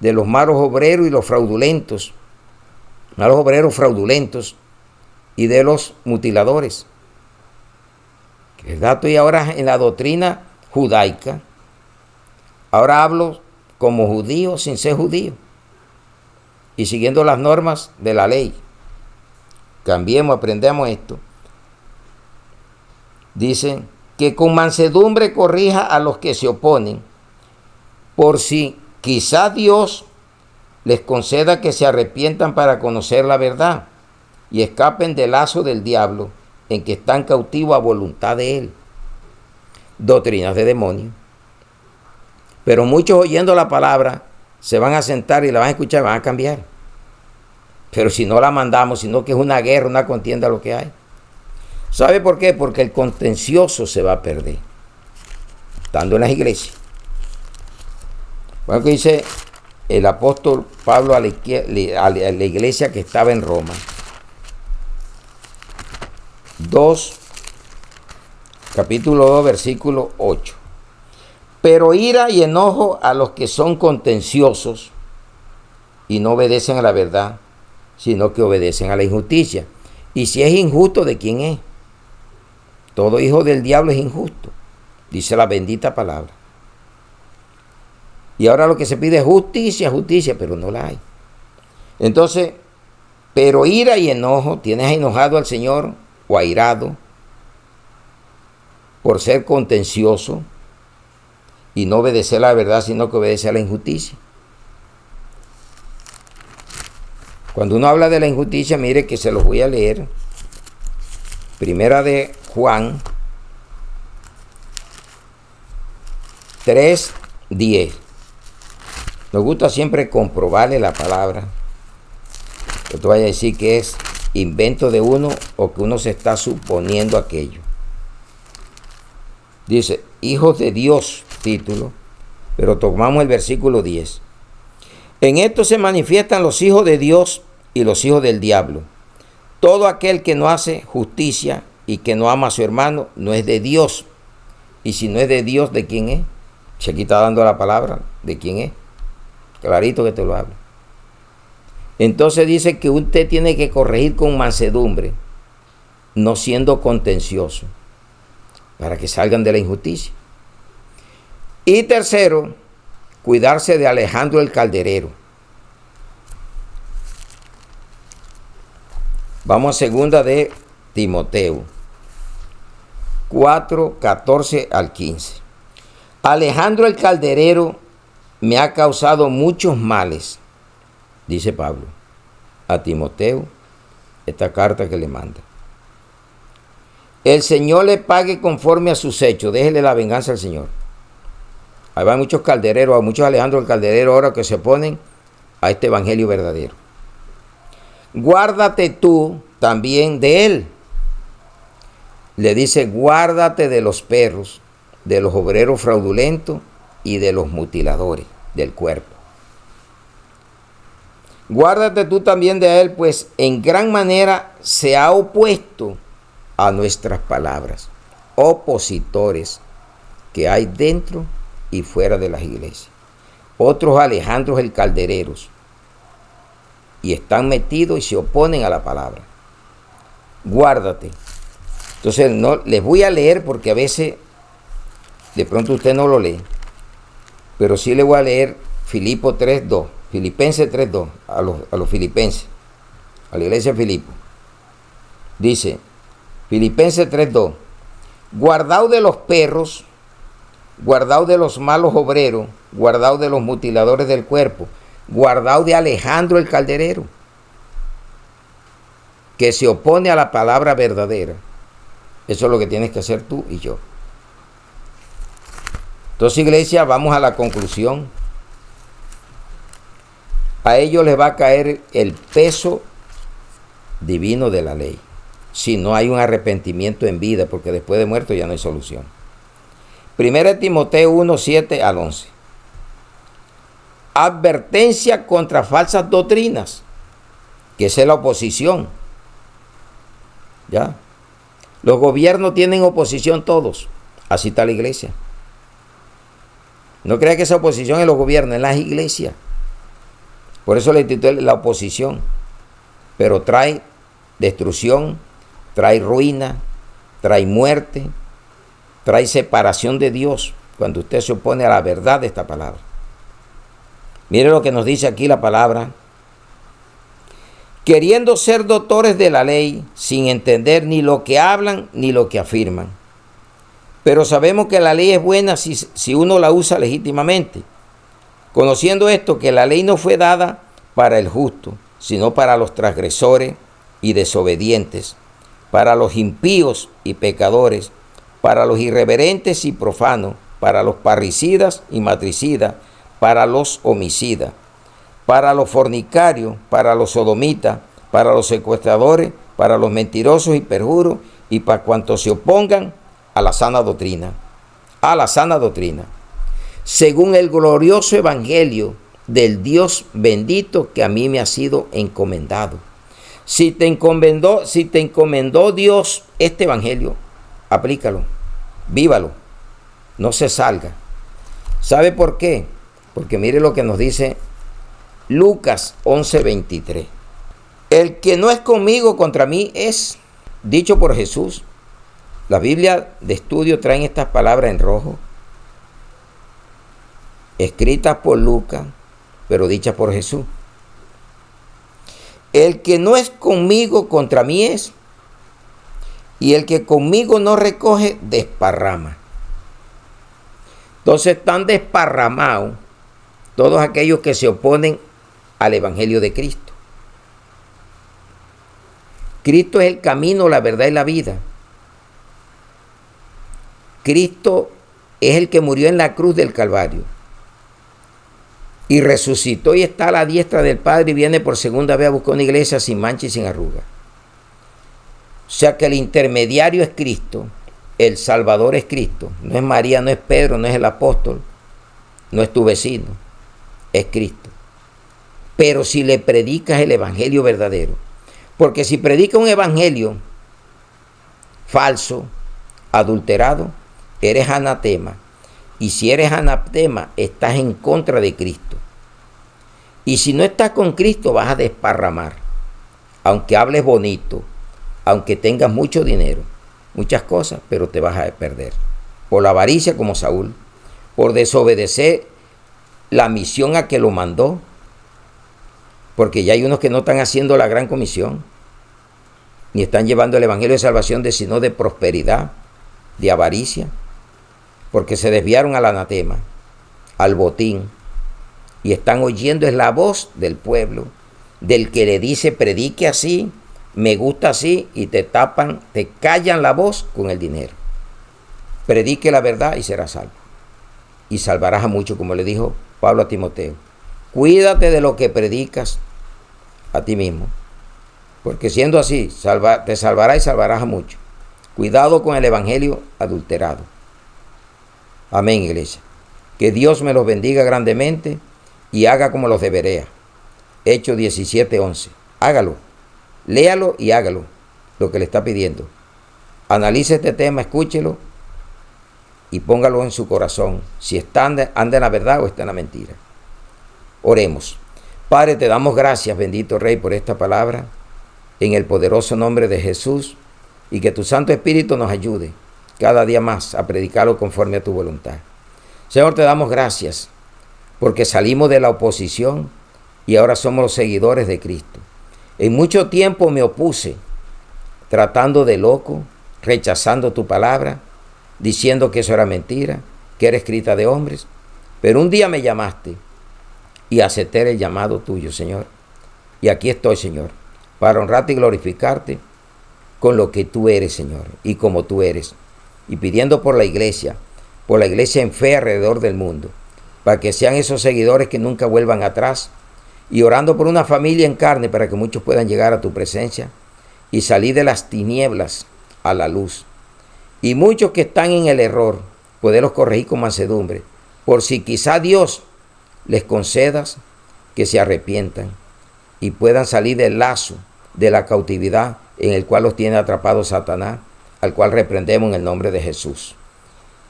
de los malos obreros y los fraudulentos, malos obreros fraudulentos y de los mutiladores. ¿Verdad? Estoy ahora en la doctrina judaica. Ahora hablo como judío sin ser judío y siguiendo las normas de la ley. Cambiemos, aprendamos esto. Dice que con mansedumbre corrija a los que se oponen, por si quizá Dios les conceda que se arrepientan para conocer la verdad y escapen del lazo del diablo en que están cautivos a voluntad de él. Doctrinas de demonios. Pero muchos oyendo la palabra se van a sentar y la van a escuchar y van a cambiar. Pero si no la mandamos, sino que es una guerra, una contienda lo que hay. ¿Sabe por qué? Porque el contencioso se va a perder, estando en las iglesias. Bueno, que dice el apóstol Pablo a la iglesia que estaba en Roma. 2, capítulo 2, versículo 8. Pero ira y enojo a los que son contenciosos y no obedecen a la verdad, sino que obedecen a la injusticia. Y si es injusto, ¿de quién es? Todo hijo del diablo es injusto, dice la bendita palabra. Y ahora lo que se pide es justicia, justicia, pero no la hay. Entonces, pero ira y enojo, tienes enojado al Señor o airado por ser contencioso y no obedecer a la verdad, sino que obedece a la injusticia. Cuando uno habla de la injusticia, mire que se los voy a leer. Primera de Juan 3:10. Nos gusta siempre comprobarle la palabra. Que tú vayas a decir que es invento de uno o que uno se está suponiendo aquello. Dice, hijos de Dios, título, pero tomamos el versículo 10. En esto se manifiestan los hijos de Dios y los hijos del diablo. Todo aquel que no hace justicia y que no ama a su hermano no es de Dios. Y si no es de Dios, ¿de quién es? Si aquí está dando la palabra, ¿de quién es? Clarito que te lo hablo. Entonces dice que usted tiene que corregir con mansedumbre, no siendo contencioso, para que salgan de la injusticia. Y tercero, cuidarse de Alejandro el Calderero. Vamos a segunda de Timoteo 4:14 al 15. Alejandro el Calderero me ha causado muchos males, dice Pablo a Timoteo, esta carta que le manda. El Señor le pague conforme a sus hechos, déjele la venganza al Señor. Ahí van muchos caldereros, muchos Alejandro el Calderero ahora que se oponen a este evangelio verdadero. Guárdate tú también de él. Le dice, guárdate de los perros, de los obreros fraudulentos y de los mutiladores del cuerpo. Guárdate tú también de él, pues en gran manera se ha opuesto a nuestras palabras, opositores que hay dentro y fuera de las iglesias. Otros Alejandros el Caldereros, y están metidos y se oponen a la palabra. Guárdate. Entonces no les voy a leer porque a veces de pronto usted no lo lee, pero sí le voy a leer Filipenses 3:2 a los filipenses, a la iglesia de Filipo. Dice Filipenses 3:2: guardaos de los perros, guardaos de los malos obreros, guardaos de los mutiladores del cuerpo, guardaos de Alejandro el Calderero, que se opone a la palabra verdadera. Eso es lo que tienes que hacer tú y yo. Entonces, iglesia, vamos a la conclusión. A ellos les va a caer el peso divino de la ley, si no hay un arrepentimiento en vida, porque después de muerto ya no hay solución. 1 Timoteo 1:7 al 11. Advertencia contra falsas doctrinas, que esa es la oposición. ¿Ya? Los gobiernos tienen oposición todos. Así está la iglesia. No crea que esa oposición es los gobiernos, es las iglesias. Por eso le titulé la oposición. Pero trae destrucción, trae ruina, trae muerte, trae separación de Dios cuando usted se opone a la verdad de esta palabra. Mire lo que nos dice aquí la palabra. Queriendo ser doctores de la ley, sin entender ni lo que hablan ni lo que afirman. Pero sabemos que la ley es buena si uno la usa legítimamente. Conociendo esto, que la ley no fue dada para el justo, sino para los transgresores y desobedientes, para los impíos y pecadores, para los irreverentes y profanos, para los parricidas y matricidas, para los homicidas, para los fornicarios, para los sodomitas, para los secuestradores, para los mentirosos y perjuros, y para cuantos se opongan a la sana doctrina, según el glorioso evangelio del Dios bendito que a mí me ha sido encomendado. Si te encomendó Dios este evangelio, aplícalo, vívalo, no se salga. ¿Sabe por qué? Porque mire lo que nos dice Lucas 11:23. El que no es conmigo contra mí es, dicho por Jesús. La Biblia de estudio traen estas palabras en rojo, escritas por Lucas, pero dichas por Jesús. El que no es conmigo contra mí es, y el que conmigo no recoge, desparrama. Entonces están desparramados todos aquellos que se oponen al evangelio de Cristo. Cristo es el camino, la verdad y la vida. Cristo es el que murió en la cruz del Calvario y resucitó y está a la diestra del Padre y viene por segunda vez a buscar una iglesia sin mancha y sin arruga. O sea que el intermediario es Cristo, el Salvador es Cristo. No es María, no es Pedro, no es el apóstol, no es tu vecino, es Cristo. Pero si le predicas el evangelio verdadero, porque si predicas un evangelio falso, adulterado, eres anatema. Y si eres anatema, estás en contra de Cristo. Y si no estás con Cristo, vas a desparramar. Aunque hables bonito, aunque tengas mucho dinero, muchas cosas, pero te vas a perder. Por la avaricia como Saúl, por desobedecer la misión a que lo mandó, porque ya hay unos que no están haciendo la gran comisión, ni están llevando el evangelio de salvación, sino de prosperidad, de avaricia, porque se desviaron al anatema, al botín, y están oyendo es la voz del pueblo, del que le dice predique así, me gusta así, y te tapan, te callan la voz con el dinero. Predique la verdad y serás salvo, y salvarás a muchos, como le dijo Pablo a Timoteo. Cuídate de lo que predicas a ti mismo, porque siendo así, te salvará y salvarás a muchos. Cuidado con el evangelio adulterado. Amén, iglesia. Que Dios me los bendiga grandemente y haga como los de Berea. Hechos 17:11. Hágalo, léalo y hágalo, lo que le está pidiendo. Analice este tema, escúchelo y póngalo en su corazón, si anda en la verdad o está en la mentira. Oremos. Padre, te damos gracias, bendito Rey, por esta palabra, en el poderoso nombre de Jesús, y que tu Santo Espíritu nos ayude cada día más a predicarlo conforme a tu voluntad. Señor, te damos gracias porque salimos de la oposición y ahora somos los seguidores de Cristo. En mucho tiempo me opuse, tratando de loco, rechazando tu palabra, diciendo que eso era mentira, que era escrita de hombres. Pero un día me llamaste y acepté el llamado tuyo, Señor. Y aquí estoy, Señor, para honrarte y glorificarte con lo que tú eres, Señor, y como tú eres. Y pidiendo por la iglesia en fe alrededor del mundo, para que sean esos seguidores que nunca vuelvan atrás, y orando por una familia en carne para que muchos puedan llegar a tu presencia y salir de las tinieblas a la luz. Y muchos que están en el error, poderlos corregir con mansedumbre, por si quizá Dios les concedas que se arrepientan y puedan salir del lazo de la cautividad en el cual los tiene atrapados Satanás, al cual reprendemos en el nombre de Jesús.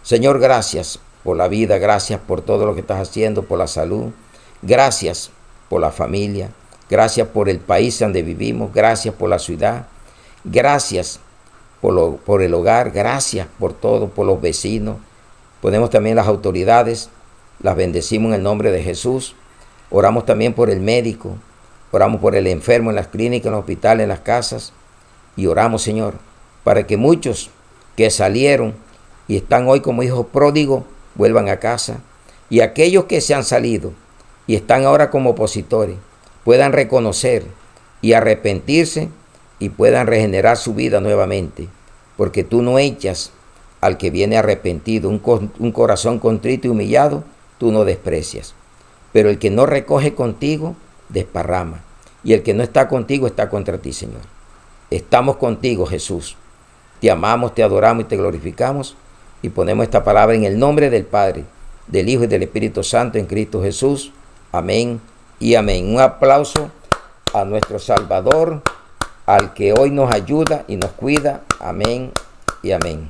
Señor, gracias por la vida, gracias por todo lo que estás haciendo, por la salud, gracias por la familia, gracias por el país donde vivimos, gracias por la ciudad, gracias por el hogar, gracias por todo, por los vecinos. Ponemos también las autoridades, las bendecimos en el nombre de Jesús. Oramos también por el médico, oramos por el enfermo en las clínicas, en los hospitales, en las casas, y oramos, Señor, para que muchos que salieron y están hoy como hijos pródigos vuelvan a casa, y aquellos que se han salido y están ahora como opositores puedan reconocer y arrepentirse y puedan regenerar su vida nuevamente, porque tú no echas al que viene arrepentido, un corazón contrito y humillado, tú no desprecias, pero el que no recoge contigo, desparrama, y el que no está contigo está contra ti, Señor. Estamos contigo, Jesús. Te amamos, te adoramos y te glorificamos, y ponemos esta palabra en el nombre del Padre, del Hijo y del Espíritu Santo en Cristo Jesús. Amén y amén. Un aplauso a nuestro Salvador, al que hoy nos ayuda y nos cuida. Amén y amén.